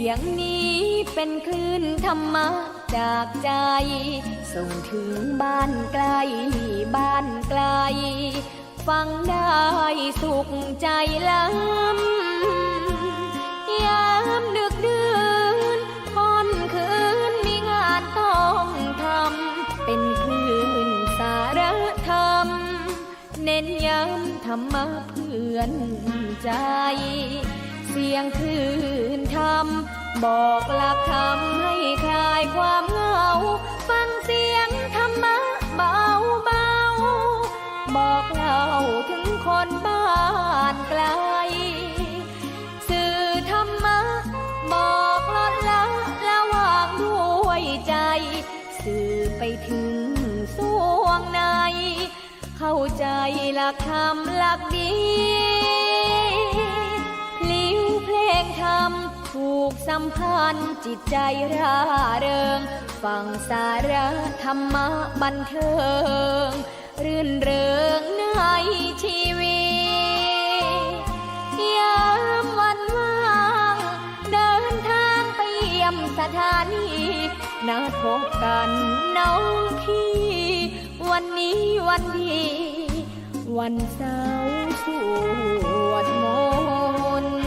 สียงนี้เป็นคลื่นธรรมะจากใจส่งถึงบ้านไกลบ้านไกลฟังได้สุขใจล้ำยามดึกดื่นค่ำคืนมีงานต้องทำเป็นคลื่นสารธรรมเน้นย้ำธรรมะเพื่อนใจเสียงคลื่นธรรมบอกหลักธรรมให้คลายความเหงาฟังเสียงธรรมะเบาเบาบอกเล่าถึงคนบ้านไกลสื่อธรรมะบอกลดละละวางด้วยใจสื่อไปถึงสวงในเข้าใจหลักธรรมหลักดีพลิ้วเพลงธรรมถูกสัมพันธ์จิตใจร่าเริงฟังสาระธรรมะบันเทิงรื่นเริงในชีวิตยามวันว่างเดินทางไปเยี่ยมสถานีนัดพบกันน้องพี่วันนี้วันดีวันเสาร์สวดมนต์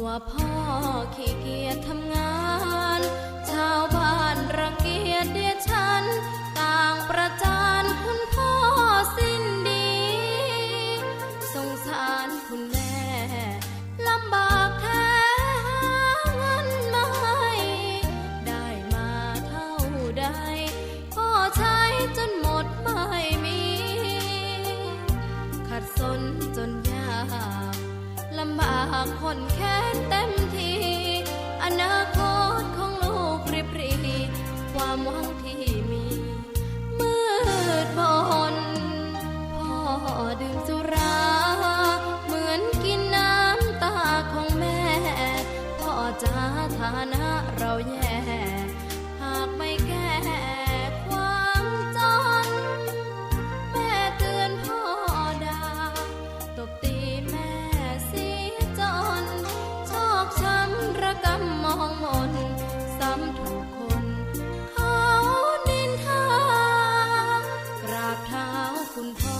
ว่าพ่อขี้เกียจทำงานชาวบ้านรังเกียจเดียดฉันต่างประจานคุณพ่อสิ้นดีสงสารคุณแม่ลำบากแท้หาเงินมาให้ได้มาเท่าใดพ่อใช้จนหมดไม่มีขัดสนจนยากลำบากคนแค้นเต็มทีอนาคตของลูกริบหรี่ความหวังที่มีมืดมนพ่อดื่มสุราเหมือนกินน้ำตาของแม่พ่อจะฐานะเราแย่หากไม่แก้ความจนแม่เตือนพ่อด่าตบตีแม่จนชอกช้ำระกำมองมนซ้ำถูกคนเขานินทากราบเท้าคุณพ่อ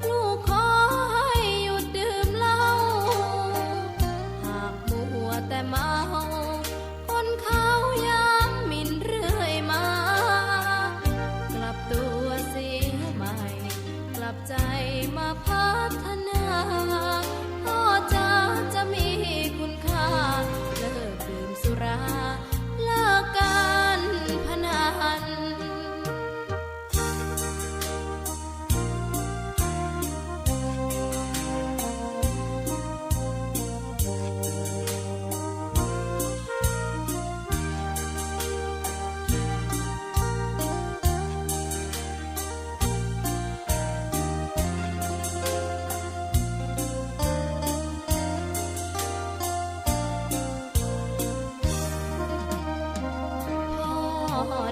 ลูกขอให้หยุดดื่มเหล้าหากมัวแต่เมาคนเขาย้ำหมิ่นเรื่อยมากลับตัวเสียใหม่กลับใจมาพัฒนาพ่อจะมีคุณค่าเลิกดื่มสุราเลิกการพนัน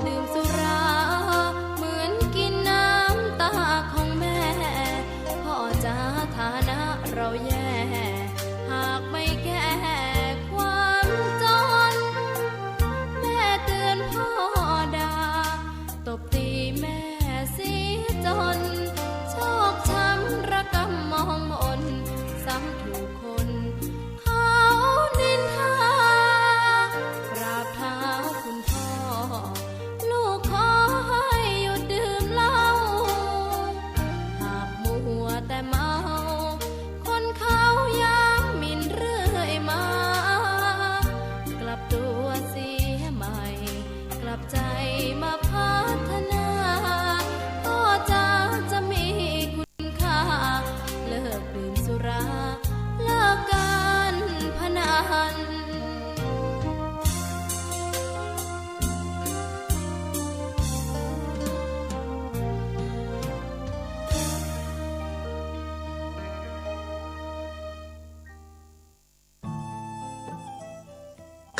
ดื่มสุราเหมือนกินน้ำตาของแม่พ่อจะฐานะเราแย่หากไม่แก้ความจนแม่เตือนพ่อด่าตบตีแม่เสียจนชอกช้ำระกำมองมนซ้ำถูกคนเขานินทากราบเท้าคุณพ่อลูกขอให้หยุดดื่มเหล้าหากมัว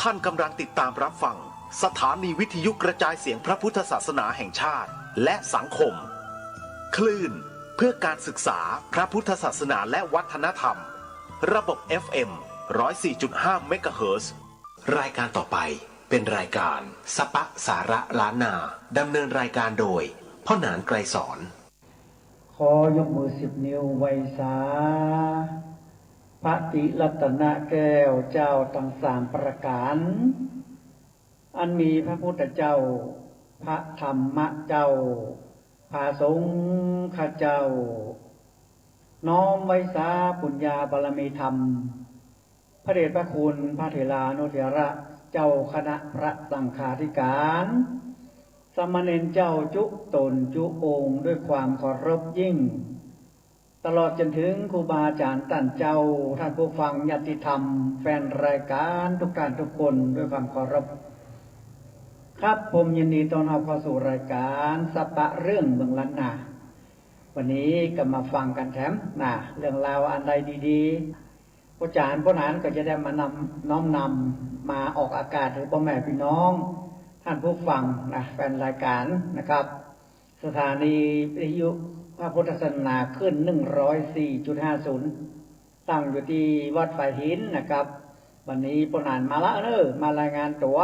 ท่านกำลังติดตามรับฟังสถานีวิทยุกระจายเสียงพระพุทธศาสนาแห่งชาติและสังคมคลื่นเพื่อการศึกษาพระพุทธศาสนาและวัฒนธรรมระบบ FM 104.5 เมกะเฮิรตซ์รายการต่อไปเป็นรายการสปะสาระล้านนาดำเนินรายการโดยพ่อหนานไกรสอนขอยกมือ10 นิ้วไว้สาพระติรัตนแก้วเจ้าทั้ง3ประการอันมีพระพุทธเจ้าพระธรรมเจ้าพระสงฆ์เจ้าน้อมไว้สาปุญญาบารมีธรรมพระเดชพระคุณพระเถรานุเถระเจ้าคณะพระสังฆาธิการสามเณรเจ้าจุตนจุองค์ด้วยความเคารพยิ่งตลอดจนถึงครูบาอาจารย์ท่านเจ้าท่านผู้ฟังญาติธรรมแฟนรายการทุกท่านทุกคนด้วยความเคารพครับผมยินดีต้อนรับเข้าสู่รายการสปะเรื่องเมืองล้านนาวันนี้ก็มาฟังกันแถมเรื่องราวอันใดดีๆผู้อาจารย์ผู้นั้นก็จะได้มานำน้อมนำมาออกอากาศให้พ่อแม่พี่น้องท่านผู้ฟังแฟนรายการนะครับสถานีวิทยุพระพุทธศาสนาขึ้น 104.50 ตั้งอยู่ที่วัดฝ่ายหินนะครับวันนี้ผู้นั้นมาละมารายงานตัว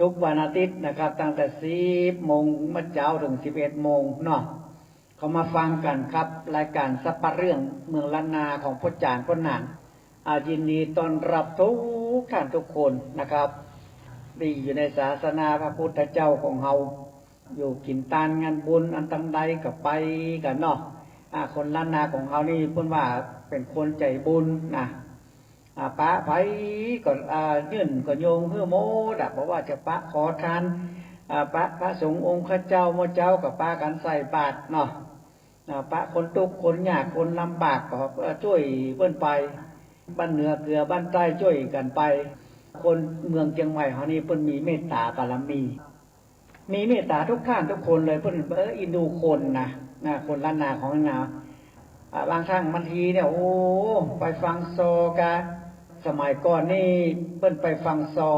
ทุกวันอาทิตย์นะครับตั้งแต่ 10 โมงมื้อเช้าถึง 11 โมงเนาะเขามาฟังกันครับรายการสัปปะเรื่องเมืองล้านนาของพ่อจารย์พ่อหนานยินดีต้อนรับทุกท่านทุกคนนะครับที่อยู่ในศาสนาพระพุทธเจ้าของเฮาอยู่กินตานงานบุญอันตั้งใดก็ไปกันเนาะคนล้านนาของเฮานี่เพิ่นว่าเป็นคนใจบุญนะปะไผก็ยื่นก็โยงเพื่อโมดเพราะว่าจะปะขอทานพระสงฆ์องค์ข้าเจ้าโมเจ้ากับปะกันใส่บาตรเนาะปะคนทุกข์คนยากคนลำบากก็ช่วยเพิ่นไปบ้านเหนือเกลือบ้านใต้ช่วยกันไปคนเมืองเชียงใหม่เฮานี่เพิ่นมีเมตตาบารมีมีเมตตาทุกท่านทุกคนเลยเพิ่นอินดูคนนะคนล้านนาของนาบางครั้งบางทีเนี่ยโอ้ไปฟังโซกะสมัยก่อนนี่เพิ่นไปฟังซอ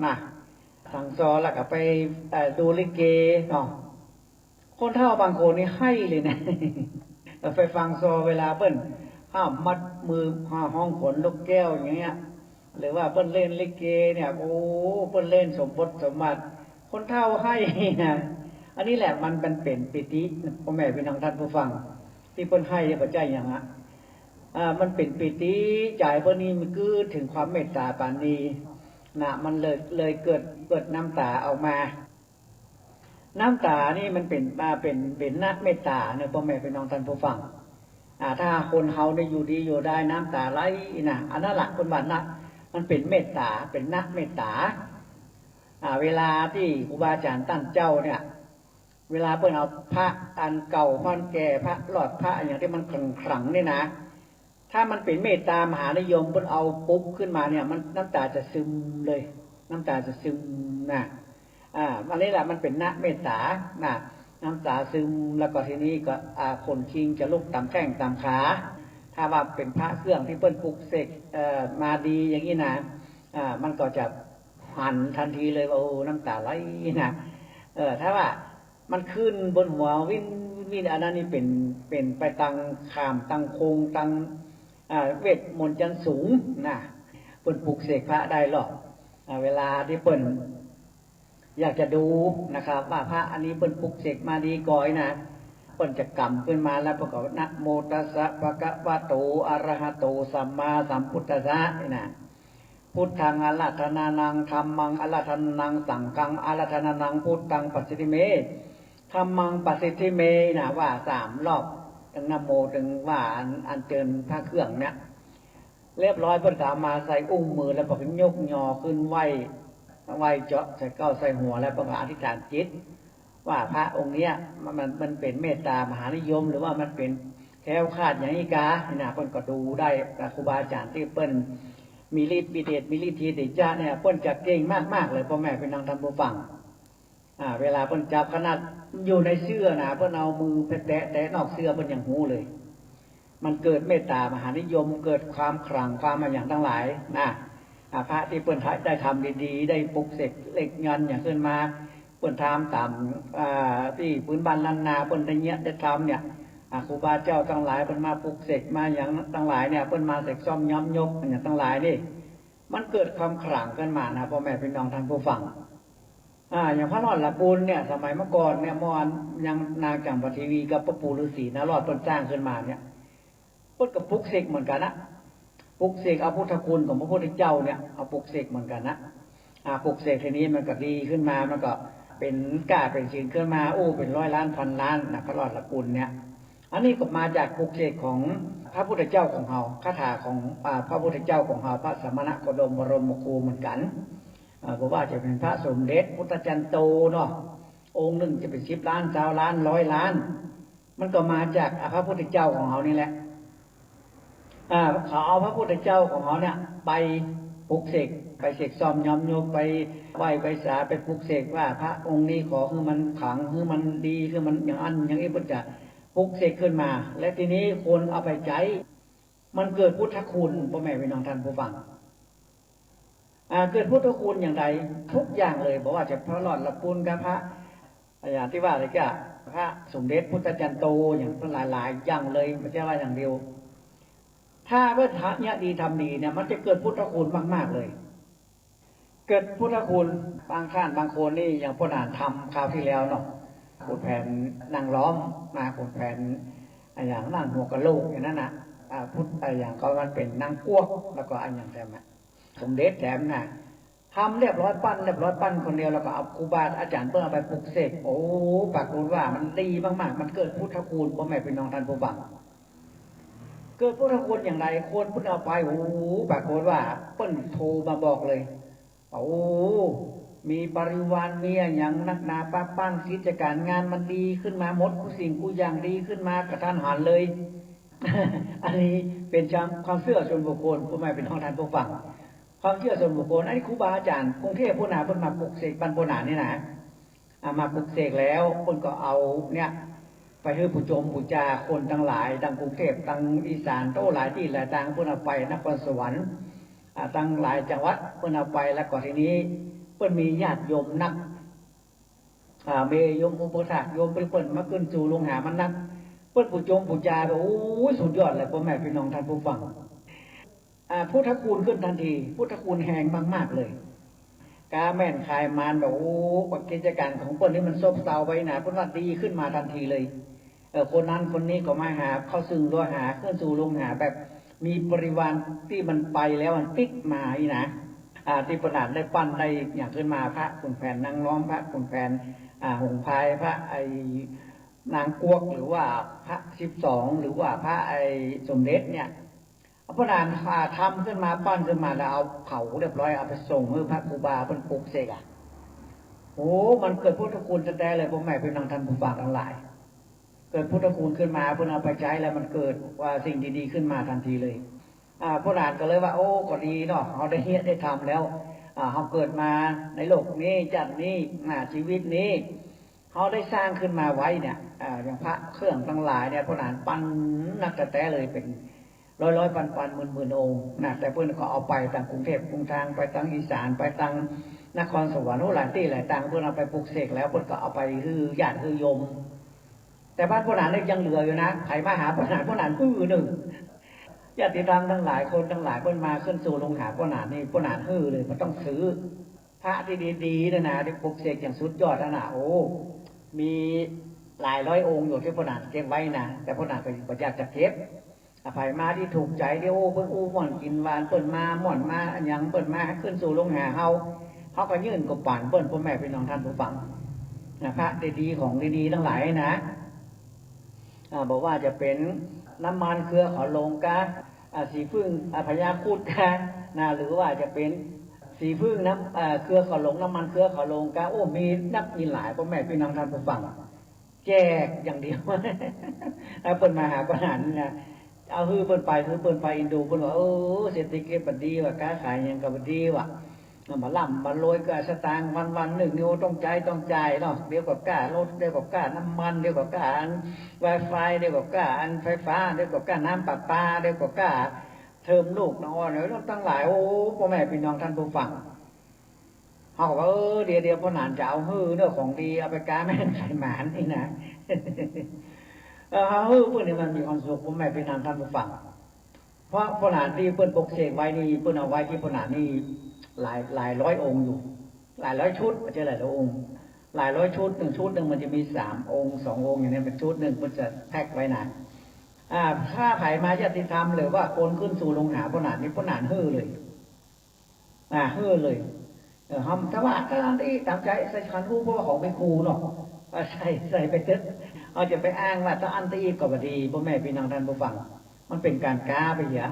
นะฟังซอแล้วก็ไปดูลิเกเนาะคนเฒ่าบางคนนี่ให้เลยนะไปฟังซอเวลาเพิ่นห้ามมัดมือห้องขนลูกแก้วอย่างเงี้ยหรือว่าเพิ่นเล่นลิเกเนี่ยโอ้เพิ่นเล่นสมบทสมบัติคนเฒ่าให้นะอันนี้แหละมันเป็นปิติพ่อแม่พี่น้องท่านผู้ฟังที่เพิ่นให้เนี่ยก็ใจอย่างมันเป็นปิติใจเพิ่นนี่มันคือถึงความเมตตาปราณีมันเลยเกิดน้ำตาออกมาน้ำตานี่มันเป็นนักเมตตาเนี่ยพ่อแม่พี่น้องท่านผู้ฟังถ้าคนเฮาได้อยู่ดีอยู่ได้น้ำตาไหลอันนั้นหลักคนบ้านนะมันเป็นเมตตาเป็นนักเมตตาเวลาที่ครูบาอาจารย์ท่านเจ้าเนี่ยเวลาเพิ่นเอาพระอันเก่าพระแก่พระหลอดพระอย่างที่มันขลังๆนี่นะถ้ามันเป็นเมตตามหานิยมเพิ่นเอาปุ๊บขึ้นมาเนี่ยมันน้ำตาจะซึมเลยน้ำตาจะซึมอันนี้แหละมันเป็นนักเมตตาน้ำตาซึมแล้วก็ทีนี้ก็คนคิงจะลุกตามแข้งตามขาถ้าว่าเป็นพระเครื่องที่เปิ้นปลุกเสกมาดีอย่างนี้นะมันก็จะหันทันทีเลยว่าโอ้น้ำตาไหลนะถ้าว่ามันขึ้นบนหัววินอันนั้นนี่เป็นไปตังขามตังโคงตังเวทมนต์จันสูงนะเปิ้นปลุกเสกพระได้หรอกเวลาที่เปิ้นอยากจะดูนะครับว่าพระอันนี้เปิ้นปลุกเสกมาดีก่อยนะเปิ้นจะกำขึ้นมาแล้วประกอบนะโมตัสสะภะคะวะโตอะระหะโตสัมมาสัมพุทธัสสะนี่นะพุทธังอะระธนานังธัมมังอะระธนานังสังฆังอะระธนานังพุทธังปัสสิทธิเมธัมมังปัสสิทธิเมนะว่า3รอบถึงนะโมถึงว่าอันเจิญพระเครื่องเนี่ยเรียบร้อยเพิ่นก็เอามาใส่อุ้งมือแล้วก็ยกย่อขึ้นไหว้เจาะใส่เก้าใส่หัวแล้วก็อธิษฐานจิตว่าพระองค์เนี้ยมันเป็นเมตตามหานิยมหรือว่ามันเป็นแคล้วคลาดอย่างนี้กาเพิ่นก็ดูได้ครูบาอาจารย์ที่เพิ่นมีฤทธิ์มีเดชมีฤทธิ์เดชเนี่ยเพิ่นจะเก่งมากๆเลยพ่อแม่พี่น้องท่านผู้ฟังเวลาเพิ่นจับขนาดอยู่ในเสื้อนะเพิ่นเอามือไปแตะนอกเสื้อเพิ่นยังหูเลย มันเกิดเมตตามหานิยมเกิดความขลังความอะไรอย่างทั้งหลายนะ พระที่เปิ้นได้ทำดีๆได้ปลุกเสกเหล็กเงินอย่างขึ้นมาเปิ้นทำตามที่พื้นบ้านล้านนาเปิ้นได้ทำเนี่ยครูบาเจ้าทั้งหลายเปิ้นมาปลุกเสกมาอย่างทั้งหลายเนี่ยเปิ้นมาเสกซ่อมย้อมยกอย่างทั้งหลายนี่มันเกิดความขลังขึ้นมานะพ่อแม่พี่น้องท่านผู้ฟังอย่างพระรอดละปูนเนี่ยสมัยเมื่อก่อนเนี่ยเมื่อวานยังนางจังปทีวีกับพระปู่ฤาษีนะรอดต้นสร้างขึ้นมาเนี่ยเปิ้นกับปลุกเสกเหมือนกันนะปลุกเสกเอาพุทธคุณของพระพุทธเจ้าเนี่ยเอาปลุกเสกเหมือนกันนะปลุกเสกทีนี้มันก็ดีขึ้นมามันก็เป็นกล้าเป็นชื่นขึ้นมาโอ้เป็นร้อยล้านพันล้านนะพระรอดละปูนเนี่ยอันนี้ก็มาจากปลุกเสกของพระพุทธเจ้าของเราคาถาของพระพุทธเจ้าของเราพระสมณโคดมบรมครูเหมือนกันเพราะว่าจะเป็นพระสมเด็จพุทธจันโตเนาะองค์หนึ่งจะเป็น10 ล้าน20 ล้าน100 ล้านมันก็มาจากพระพุทธเจ้าของเรานี่แหละเขาเอาพระพุทธเจ้าของเขาเนี่ยไปปลุกเสกไปเสกซ่อมย้อมยกไปไหว้ไปสาไปปลุกเสกว่าพระองค์นี้ขอคือมันขังคือมันดีคือมันอย่างอันอย่างนี้พุทธจะปลุกเสกขึ้นมาและทีนี้คนเอาไปใช้มันเกิดพุทธคุณพ่อแม่พี่น้องท่านผู้ฟังเกิดพุทธคุณอย่างไรทุกอย่างเลยบอกว่าจะพระหลอดละปูนกับพระอย่างที่ว่าเลยก็พระสมเด็จพุทธจันโตอย่างหลายๆอย่างเลยไม่ใช่ว่าอย่างเดียวถ้าว่าพระเนี่ยดีทำดีเนี่ยมันจะเกิดพุทธคุณมากๆเลยเกิดพุทธคุณบางท่านบางคนนี่อย่างพวกอ่านทำคราวที่แล้วเนาะขุดแผ่นนางล้อมมาขุดแผ่นอย่างนั่งหัวกะโหลกอย่างนั้นนะพุทธอย่างก็มันเป็นนางกวกแล้วก็อันอย่างแถมสมเด็จแถมนะทำเรียบร้อยปั้นคนเดียวแล้วก็เอาครูบาอาจารย์เพื่อเอาไปปลุกเสกโอ้ปรากฏว่ามันดีมากๆมันเกิดพุทธคุณพ่อแม่พี่น้องท่านผู้ฟังเกิดพุทธคุณอย่างไรคนพุทธเอาไปโอ้ปรากฏว่าเปิ้นโทรมาบอกเลยโอ้มีบริวารมีอย่างนักหนาป้าปั้นกิจการงานมันดีขึ้นมาหมดทุกสิ่งทุกอย่างดีขึ้นมากระทันหันเลย อันนี้เป็นความเชื่อส่วนบุคคลพ่อแม่พี่น้องท่านผู้ฟังความเชื่อส่วนบุคคลอันนี้ครูบาอาจารย์กรุงเทพพุทธาเพิ่นมาปลุกเสกบรรพนานี่นะมาปลุกเสกแล้วคนก็เอาเนี่ยไปให้ผู้ชมผู้จาคนทั้งหลายดังกรุงเทพดังอีสานโต้หลายที่หลายทางเพิ่นเอาไปนครสวรรค์ตั้งหลายจังหวัดเพิ่นเอาไปแล้วก็ทีนี้เพิ่นมีญาติโยมนักเมยโยมอุปถากโยมเพิ่นมาขึ้นสู่โรงหามันนักเพิ่นผู้ชมผู้จาโอ้ยสุดยอดเลยพ่อแม่พี่น้องท่านผู้ฟังพุทธคุณขึ้นทันทีพุทธคุณแหงมากๆเลยกาแม่นคายมารแบบโอ้กิจการของคนนี้มันซบเซาไปนะเพิ่นว่าดีขึ้นมาทันทีเลยคนนั้นคนนี้ก็มาหาเข้าซึ่งตัวหาขึ้นสู่โรงหาแบบมีบริวารที่มันไปแล้วมันติ๊กมาอีนะที่ประหลาดได้ปั้นได้อย่างขึ้นมาพระขุนแผนนางล้อมพระขุนแผนหงพายพระนางกวกหรือว่าพระ12หรือว่าพระสมเด็จเนี่ยพระนางทำขึ้นมาปั้นขึ้นมาแล้วเอาเผาเรียบร้อยเอาไปส่งให้พระครูบาเป็นปลุกเสกโอ้มันเกิดพุทธคุณแท้ๆเลยพ่อแม่พี่น้องท่านผู้ฟังทั้งหลายเกิดพุทธคุณขึ้นมาเพื่อเอาไปใช้แล้วมันเกิดว่าสิ่งดีๆขึ้นมาทันทีเลยพระนางก็เลยว่าโอ้ก็ดีเนาะเขาได้เฮ็ดได้ทำแล้วเขาเกิดมาในโลกนี้จัดนี้ชีวิตนี้เขาได้สร้างขึ้นมาไว้เนี่ยอย่างพระเครื่องทั้งหลายเนี่ยพระนางปั้นนักแต่เลยเป็นร้อยพันหมื่นองค์นะแต่เพื่อนก็เอาไปทางกรุงเทพกรุงทางไปทางอีสานไปทางนครสวรรค์หลายที่หลายทางเพื่อนเอาไปปลุกเสกแล้วเพื่อนก็เอาไปคือญาติคือโยมแต่บ้านพระนางเนี่ยยังเหลืออยู่นะใครมาหาพระนางหนึ่งญาติธรรมทั้งหลายคนทั้งหลายเพื่อนมาขึ้นสู่ลงหาพระนางนี่พระนางเลยมันต้องซื้อพระที่ดีๆนะที่ปลุกเสกอย่างสุดยอดนะโอ้มีหลายร้อยองค์อยู่ที่พระนางเก็บไว้นะแต่พระนางก็อยากจะเก็บอภัยมาที่ถูกใจเดี๋ยวเพิ่นหม่อนกินหวานเปิ้นมาหม่อนมาอันยังเปิ้นมาขึ้นสู่ลงหาเฮาก็ยื่นกับป่านเปิ้นพ่อแม่พี่น้องท่านผู้ฟังนะพระดีๆของดีๆทั้งหลายนะบอกว่าจะเป็นน้ำมันเครือขอลงกาสีพึ่งพญาคูดกานะหรือว่าจะเป็นสีพึ่งน้ำเครือขอลงน้ำมันเครือขอลงกาโอ้มีนับมีหลายพ่อแม่พี่น้องท่านผู้ฟังแจกอย่างเดียวแล้วเปิ้นมาหาปัญหานี่นะเอาเปิ้นไปอินโดเปิ้นว่าเศรษฐกิจบัดดีว่ะค้าขายยังก็บัดดีว่ะมาล่ำมาโรยก็สตางค์วันๆนึงนี่ต้องจ่ายเนาะเดี๋ยวก็ค่ารถเดี๋ยวก็ค่าน้ำมันเดี๋ยวก็ค่า Wi-Fi เดี๋ยวก็ค่าไฟฟ้าเดี๋ยวก็ค่าน้ำประปาเดี๋ยวก็ค่า เทอมลูกน้อยเนอะตั้งหลายโอ้พ่อแม่พี่น้องท่านผู้ฟังเขาบอกว่าเดี๋ยวพ่อหนานจะเอาเนื้อของดีเอาไปกาแม่นไข่หมานนี่นะพวกนี้มันมีความสุขพ่อแม่พี่น้องท่านผู้ฟังเพราะพ่อหนานที่เปิ้นปกเสกไว้นี่เปิ้นเอาไว้ที่พ่อหนานนี่หลายร้อยองค์อยู่หลายร้อยชุดไม่ใช่หลายร้อยองค์หลายร้อยชุด1 ชุดมันจะมี3 องค์ 2 องค์อย่างนี้เป็นชุดหนึ่งมันจะแพ็คไว้นานถ้าไผ่มาญาติธรรมหรือว่าคนขึ้นสู่ลงหาพ่อหนานนี่พ่อหนานเลยเลยถ้าว่าถ้าอันที่ตามใจใส่ขันหูเพราะว่าของเป็นครูเนาะใส่ไปเถอะเอาจะไปอ้างว่าถ้าอันที่ก็บดีพ่อแม่พี่น้องท่านผู้ฟังมันเป็นการกาไปอย่าง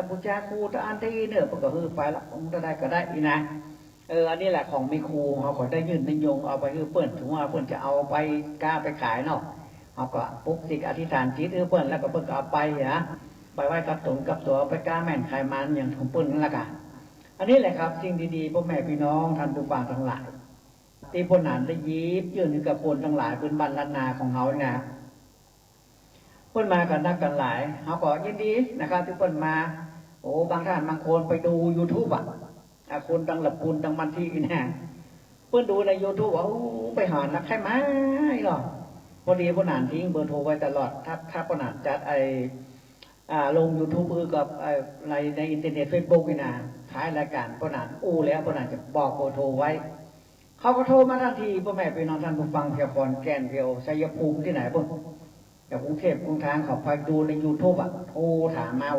บูชาครูถ้าอันที่เนี่ยก็ไปละองค์ได้ก็ได้อีนะอันนี้แหละของมีครูเขาขอได้ยื่นนิยมเอาไปเปิ้นถึงว่าเปิ้นจะเอาไปกาไปขายเนาะเขาก็ปุ๊กสิกอธิษฐานจิตเปิ้นแล้วก็เปิ้นก็เอาไปไปไหว้กับตนกับตัวไปกาแม่นขายมันอย่างของเปิ้นนั่นแหละค่ะอันนี้แหละครับสิ่งดีๆพ่อแม่พี่น้องท่านผู้ฟังทั้งหลายที่พ่อหนานได้ยิบยื่นกับคนทั้งหลายเป็นบรรณนาของเขาเนี่ยเพิ่นมากันนักกันหลายเขาก็ยินดีนะครับที่เพิ่นมาโอ้บางท่านบางคนไปดู YouTube คนตั้งหลับคุณตั้งมันที่เนี่ยเพิ่นดูใน YouTube ว่าไปหานักใช่ไหมหรอพอดีพ่อหนานทิ้งเบอร์โทรไว้ตลอดถ้าพ่อหนานจัดลง YouTube กับในอินเทอร์เน็ต Facebook นี่นะท้ายรายการพ่อหนานแล้วพ่อหนานจะบอกเบอร์โทรไว้เขาก็โทรมาทันทีพ่อแม่พี่น้องท่านผู้ฟังเพียงขอนแก่นเพียวชัยภูมิที่ไหนพ่อจากกรุงเทพกรุงทางเขาไปดูใน YouTube โทรถามมา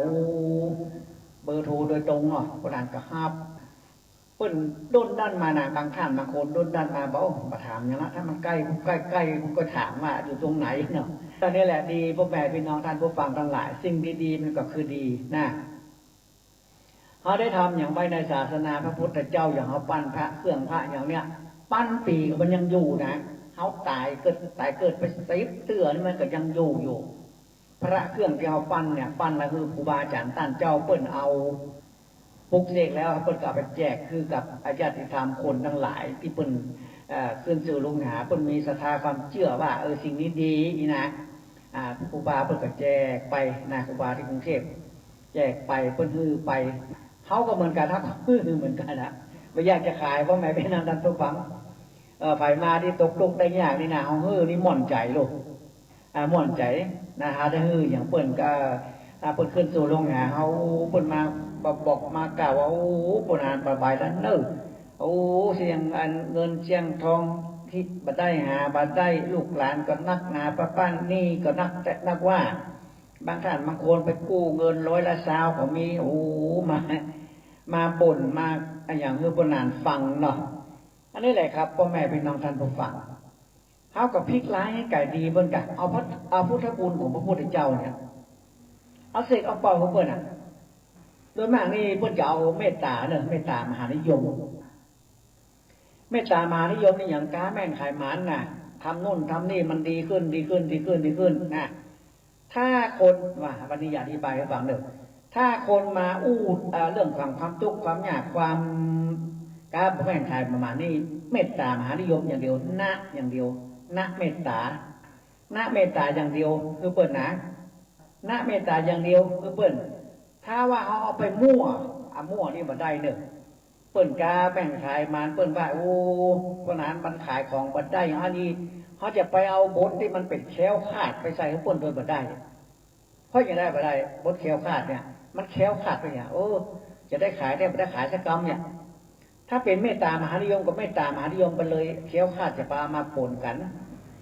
เบอร์โทรโดยตรงเนาะพ่อหนานก็ฮับเพิ่นด้นด้านมานะบางท่านบางคนด้นด้านมาบอกมาถามอย่างละถ้ามันใกล้ผมก็ถามว่าอยู่ตรงไหนเนาะตอนนี้แหละดีพ่อแม่พี่น้องท่านผู้ฟังทั้งหลายสิ่งดีๆมันก็คือดีนะเขาได้ทำอย่างไว้ในศาสนาพระพุทธเจ้าอย่างเขาปั้นพระเครื่องพระอย่างเนี้ยปั้นปีกมันยังอยู่นะเขาตายเกิดไป10 เตือนมันก็ยังอยู่พระเครื่องที่เขาปั้นเนี่ยปั้นแล้วคือครูบาอาจารย์ท่านเจ้าเปิ้นเอาปลุกเสกแล้วเปิ้นก็ไปแจกคือกับอาญาติธรรมคนทั้งหลายที่เปิ้นขึ้นสู่ลงหาเปิ้นมีศรัทธาความเชื่อว่าสิ่งนี้ดีนะครูบาเปิ้นก็แจกไปนะครูบาที่กรุงเทพแจกไปเปิ้นฮือไปเขาก็เหมือนกันครับฮือเหมือนกันนะไม่อยากจะขายเพราะแม่เป็นนางดันทุกฝังไผมาที่ตกได้ยากนี่นะเขาฮือนี่ม่อนใจลูกม่อนใจนะฮะได้ฮืออย่างเปิ้นก็เปิ้นขึ้นสู่ลงหาเขาเปิ้นมาบอกมากล่าวว่าปนานประบายแล้วเนอเสียงเงินเสียงทองที่บัดได้หาบัดได้ลูกหลานก็นักหนาป้านนี่ก็นักว่าบางท่านบางคนไปกู้เงิน100 ก็มีมาบ่นมาอย่างปนานฟังเนาะอันนี้แหละครับพ่อแม่พี่น้องท่านผู้ฟังเขากับพลิกร้ายให้ไก่ดีเบิ่งกันเอาพุทธคุณของพระพุทธเจ้าเนี่ยเอาเสกเอาเป่าของเพิ่นโดยมากนี่เพิ่นจะเอาเมตตาเนอะเมตตามหานิยมเมตตามหานิยมนี่อย่างกาแม่นขายหมานน่ะทำนู่นทำนี่มันดีขึ้นนะถ้าคนว่าวันนี้อยากอธิบายให้ฟังเด้อถ้าคนมาเรื่องความทุกข์ความยากความกาแม่นขายประมาณนี้เมตตามหานิยมอย่างเดียวอย่างเดียวเมตตาอย่างเดียวคือเปิ้นนะเมตตาอย่างเดียวคือเปิ้นถ้าว่าเอาไปมั่วนี่บ่ได้เนอะเปิ้นกาแบ่งขายมันเปิ้นว่าเพราะนั้นมันขายของบ่ได้อันนี้เขาจะไปเอาบทที่มันเป็นแคล้วคลาดไปใส่ของเปิ้นโดยบ่ได้เพราะอย่างได้บ่ได้บทแคล้วคลาดเนี่ยมันแคล้วคลาดไปอย่างจะได้ขายได้บ่ได้ขายสักกรรมเนี่ยถ้าเป็นเมตตามหานิยมกับเมตตามหานิยมไปเลยแคล้วคลาดจะมาปนกัน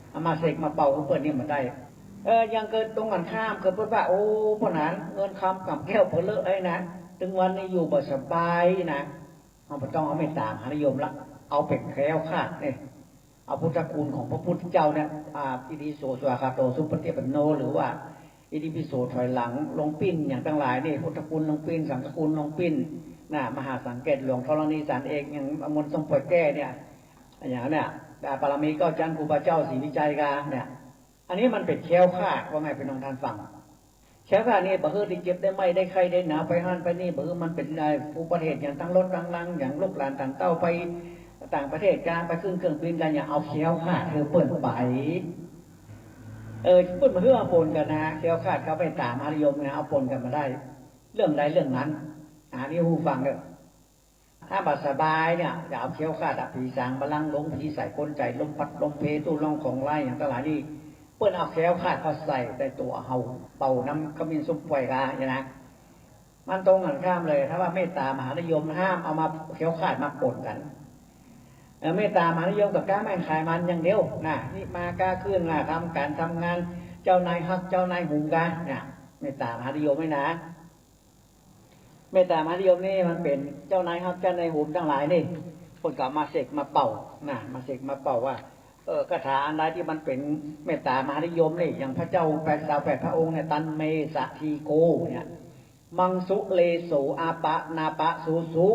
เอามาเสกมาเป่าของเปิ้นนี่บ่ได้ยังเกิดตรงกันข้ามเกิดว่าพ่อหนานเงินคำกับแก้วเพลเลอะนะถึงวันนี้อยู่บ่สบายนะเราไม่ต้องเอาเมตตามหานิยมละเอาเป็ดแคล้วคลาดเนี่ยเอาพุทธคุณของพระพุทธเจ้าเนี่ยอิติปิโสสวากาโตสุปฏิปันโนหรือว่าอิติปิโสถอยหลังลงปิ้นอย่างทั้งหลายนี่พุทธคุณลงปิ้นสังฆคุณลงปิ้นมหาสังเกตหลวงธรณีสารเอกอย่างมนต์ทรงปล่อยแก้เนี่ยอย่างเนี่ยปารมี9 ชั้นครูบาเจ้าศรีวิจัยกาเนี่ยอันนี้มันเป็นแคล้วคลาดว่าไงเป็นน้องท่านฟังแคล้วคลาดนี่บ่ฮือที่เจ็บได้ไม่ได้ใครได้หนาไปหันไปนี่บ่ฮือมันเป็นผู้ประเทศอย่างตั้งรถตั้งลังอย่างลูกหลานต่างเต้าไปต่างประเทศการไปขึ้นเครื่องบินกันอย่างเอาแคล้วคลาดเปิดไปเปิดมาเพื่อเอาปนกันนะแคล้วคลาดเขาไปตามอารยมนะเอาปนกันมาได้ เรื่องใดเรื่องนั้นนี่หูฟังเด้อถ้าบาสบายเนี่ยอย่าเอาเขี้ยวขาดผีสางบาลังลงผีใส่ก้นใจลมพัดลมเพตู้ร่องของไล่อย่างต่างๆนี่เปิ้นเอาเขี้ยวขาดเขาใส่ในตัวเฮาเป่าน้ำขมิ้นซุปไฟกาอย่างนั้นมันตรงกันข้ามเลยถ้าว่าเมตตามหานิยมห้ามเอามาเขี้ยวขาดมาปนกันเมตตามหานิยมกับกล้าแม่งขายมันอย่างเดียวนะนี่มากล้าขึ้นนะทำการทำงานเจ้านายฮักเจ้านายหุงกันเนี่ยเมตตามหานิยมไม่นะเมตตามหานิยมนี่มันเป็นเจ้านายฮักเจ้านายหุงทั้งหลายนี่คนกลับมาเสกมาเป่านะมาเสกมาเป่าว่าคาถาอันใดที่มันเป็นเมตตามหานิยมนี่อย่างพระเจ้า8 พระองค์เนี่ยตันเมสะทีโกเนี่ยมังสุเลโสอาปะนาปะสุสุ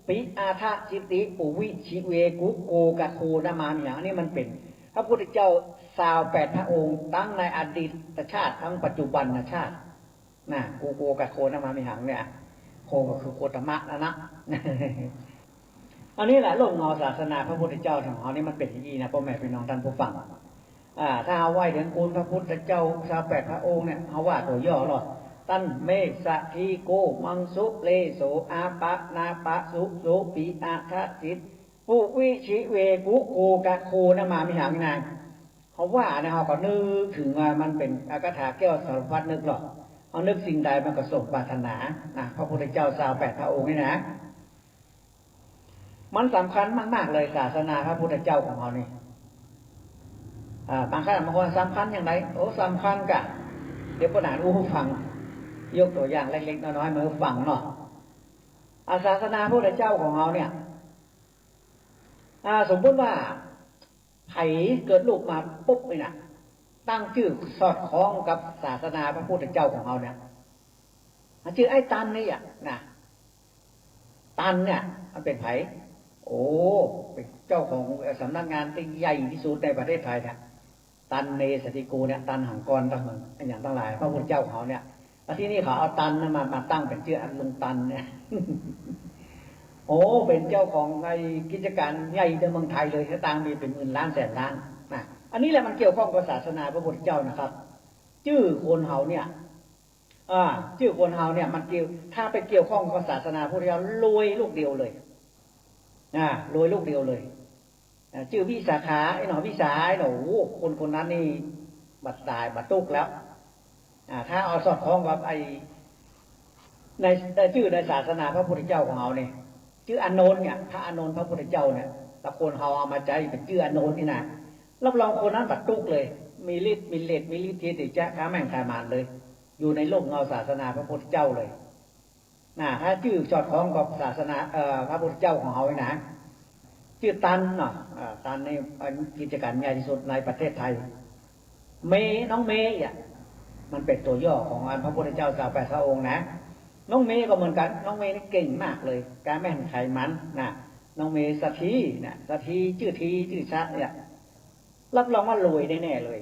ปิอาทะจิติปุวิชิเวกุโกกะโคนามาอย่างนี้มันเป็นพระพุทธเจ้า8 พระองค์ตั้งในอดีตชาติทั้งปัจจุบันชาตินะโกกะโคนามามีหังเนี่ยโคก็คือโคตมะนะอันนี้แหละโลกงอศาสนาพระพุทธเจ้าของเรานี่มันเป็นอย่างนี้นะพ่อแม่พี่น้องท่านผู้ฟังถ้าเอาไว้ถึงคุณพระพุทธเจ้า8 พระองค์เนี่ยเอาว่าตัวย่อหรอตันเมสะทีโกมังสุเลโสอาปะนาปะสุโสปิอาทะจิตปุวิชิเวกุโกกะโคนามามิหังนางเขาว่าเนี่ยเขาก็นึกถึงว่ามันเป็นอากาถาแก้วสารพัดนึกหรอกเอานึกสิ่งใดมันก็สมปรารถนาพระพุทธเจ้า8 พระองค์นี่นะมันสำคัญมากๆเลยศาสนาพระพุทธเจ้าของเรานี่บางครั้งบางคนสำคัญอย่างไรโอ้สำคัญกะเดี๋ยวปนานฟังยกตัวอย่างเล็กๆน้อยๆมาฟังเนาะศาสนาพระพุทธเจ้าของเราเนี่ยสมมติว่าไผเกิดลูกมาปุ๊บเลยนะตั้งชื่อสอดคล้องกับศาสนาพระพุทธเจ้าของเราเนี่ยชื่อไอ้ตันนี่นะตันเนี่ยมันเป็นไผโอ้เป็นเจ้าของสำนักงานที่ใหญ่ที่สุดในประเทศไทยเนี่ยตันเนสติโกเนี่ยตันหังกรตั้งอย่างทั้งหลายพระพุทธเจ้าของเขาเนี่ยแล้วที่นี่เขาเอาตันมาตั้งเป็นชื่ออันลุงตันเนี่ยโอ้เป็นเจ้าของไอ้กิจการใหญ่ในเมืองไทยเลยตังมีเป็น10,000 ล้านแสนล้านนะอันนี้แหละมันเกี่ยวข้องกับศาสนาพระพุทธเจ้านะครับชื่อคนเฮาเนี่ยชื่อคนเฮาเนี่ยมันเกี่ยวถ้าไปเกี่ยวข้องกับศาสนาพระพุทธเจ้ารวยลูกเดียวเลยรวยลูกเดียวเลยชื่อวิสาขาไอ้หนอวิสาไอ้หนอคนนั้นนี่บัดตายบัดตุกแล้วถ้าเอาสอดคล้องกับไอ้ในชื่อในศาสนาพระพุทธเจ้าของเราเนี่ยชื่ออานนท์เนี่ยพระอานนท์พระพุทธเจ้าเนี่ยตะโกนเฮาเอามาใจเป็นชื่ออานนท์นี่นะรับรองคนนั้นบัดตุกเลยมีฤทธิ์มีเลสมีฤทธิ์เทติจะค้าแม่งขายมานเลยอยู่ในโลกเงาศาสนาพระพุทธเจ้าเลยถ้าชื่อสอดคล้องกับศาสนาพระพุทธเจ้าของเราเนี่ยนะชื่อตันเนาะตันในกิจการใหญ่ที่สุดในประเทศไทยน้องเมย์มันเป็นตัวย่อของพระพุทธเจ้า8 พระองค์นะน้องเมย์ก็เหมือนกันน้องเมย์นี่เก่งมากเลยการแม่นไขมันนะน้องเมย์สัทธีนะสัทธีชื่อชัดเนี่ยรับรองว่ารวยแน่ๆเลย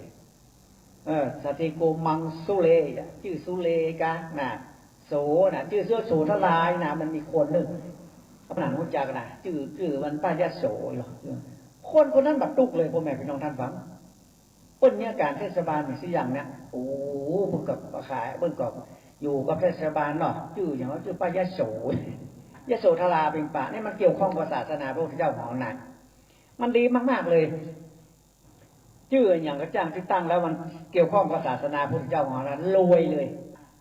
สัทธีโกมังสุเลชื่อสุเลกะนะโสนะชื่อโสทลายนะมันมีคนหนึ่งขนาดรู้จักนะชื่อมันป้ายโสหรอคนนั้นบัดตุกเลยพ่อแม่พี่น้องท่านฟังเปิ้นเนี่ยการเทศบาลมีสิอย่างเนี่ยโอ้เพิ่นกับขายเปิ้นกับอยู่กับเทศบาลเนาะชื่ออย่างว่าชื่อป้ายโสยโสธราเป็นป่านี่มันเกี่ยวข้องกับศาสนาพระพุทธเจ้าของเรามันดีมากๆเลยชื่ออย่างกระจ้างที่ตั้งแล้วมันเกี่ยวข้องกับศาสนาพระพุทธเจ้าของเรารวยเลย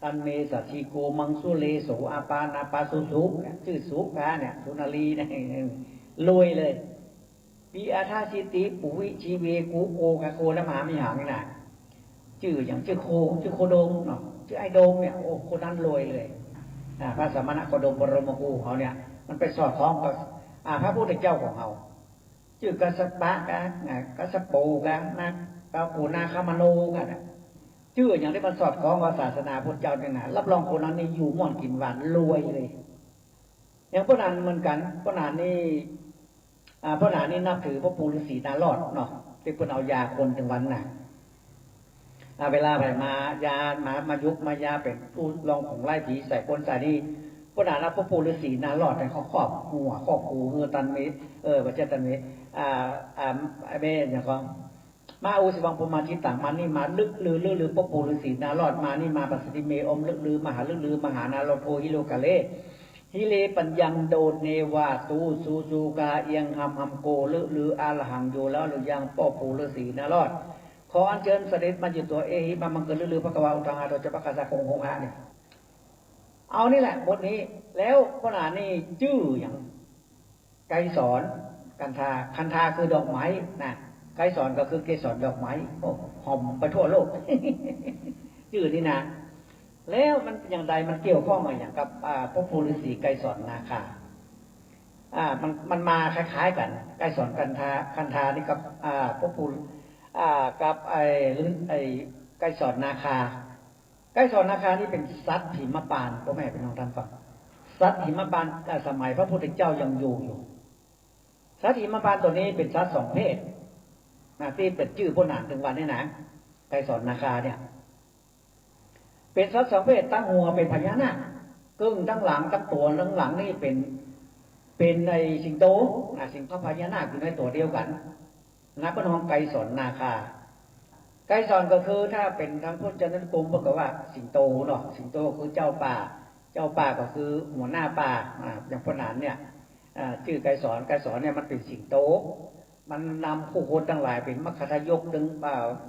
ตันเมสะทีโกมังสุเลโสอาปานาปาสุสุชื่อสุกาเนี่ยสุนารีเนี่ยรวยเลยปีอาทาสิติปุวิชีเวกุโกกะโคนามามิหังนี่นะชื่ออย่างชื่อโคโดมเนาะชื่อไอโดมเนี่ยโอ้คนนั้นรวยเลยพระสมณโคดมบรมครูเขาเนี่ยมันไปสอดคล้องกับพระพุทธเจ้าของเขาชื่อกัสสปะกัสสปูกันนะกาปูนาคามโนกันชื่ออย่างที่มันสอดคล้องกับศาสนาพุทธเจ้าเนี่ยนะรับรองคนนั้นนี่อยู่ม่อนกินหวานรวยเลยอย่างพระนานเหมือนกันพระนานนี่พระนานนี่นับถือพระปู่ฤาษีนารอดเนาะที่เพิ่นเอายาคนถึงวันน่ะเวลาไปมายามายุกมายาเป็นผู้ลองของไล่ผีใส่คนใส่นี่พระนานรับพระปู่ฤาษีนารอดแต่เขาครอบหัวครอบหูตันเมตรบัจเจตันเมตรเมอย่างของ มาอุสิวังพมาทิตังมานี่มาลึกลือปปูฤาษีนารอดมานี่มาปัสสิเมอมลึกลือมหาลึกลือมหานารโทฮิโลกะเลฮิเลปัญญังโดเนวาตูสูกาเอียงหำโกลึกลืออาลหังโยแล้วหรือยังปปูฤาษีนารอดขออัญเชิญเสด็จมาอยู่ตัวเอหิมามังเกิดลือพระกวาอุทังอาโดจะประกาศคงหะเนี่ยเอานี่แหละบทนี้แล้วขนาดนี้ชื่ออย่างไกรสอนคันธาคือดอกไม้นะไกรสอนก็คือเกสรดอกไม้โอ้หอมไปทั่วโลก ชื่อนี่นะแล้วมันอย่างไรมันเกี่ยวข้องอะไรอย่างกับพวกภูฤาษีไกรสอนนาคามันมาคล้ายๆกันไกรสอนคันธานี่กับพวกภูกับไกรสอนนาคาไกรสอนนาคานี่เป็นสัตว์หิมพานต์พ่อแม่เป็นน้องท่านฟังสัตว์หิมพานต์สมัยพระพุทธเจ้ายังอยู่สัตว์หิมพานต์ตัวนี้เป็นสัตว์สองเพศที่เป็นชื่อพวกหนานถึงวันนี้นะไกรสอนนาคาเนี่ยเป็นสัตว์สองเพศตั้งหัวเป็นพญานาคกึ่งตั้งหลังตั้งตัวหลังนี่เป็นในสิงโตสิงโตพญานาคอยู่ในตัวเดียวกันนักพนองไกรสอนนาคาไกรสอนก็คือถ้าเป็นทางพุทธเจ้านั้นกลุ่มบอกว่าสิงโตเนาะสิงโตคือเจ้าป่าก็คือหัวหน้าป่าอย่างพวกหนานเนี่ยชื่อไกรสอนเนี่ยมันเป็นสิงโตมันนำผู้คนทั้งหลายเป็นมัคคทายกดึง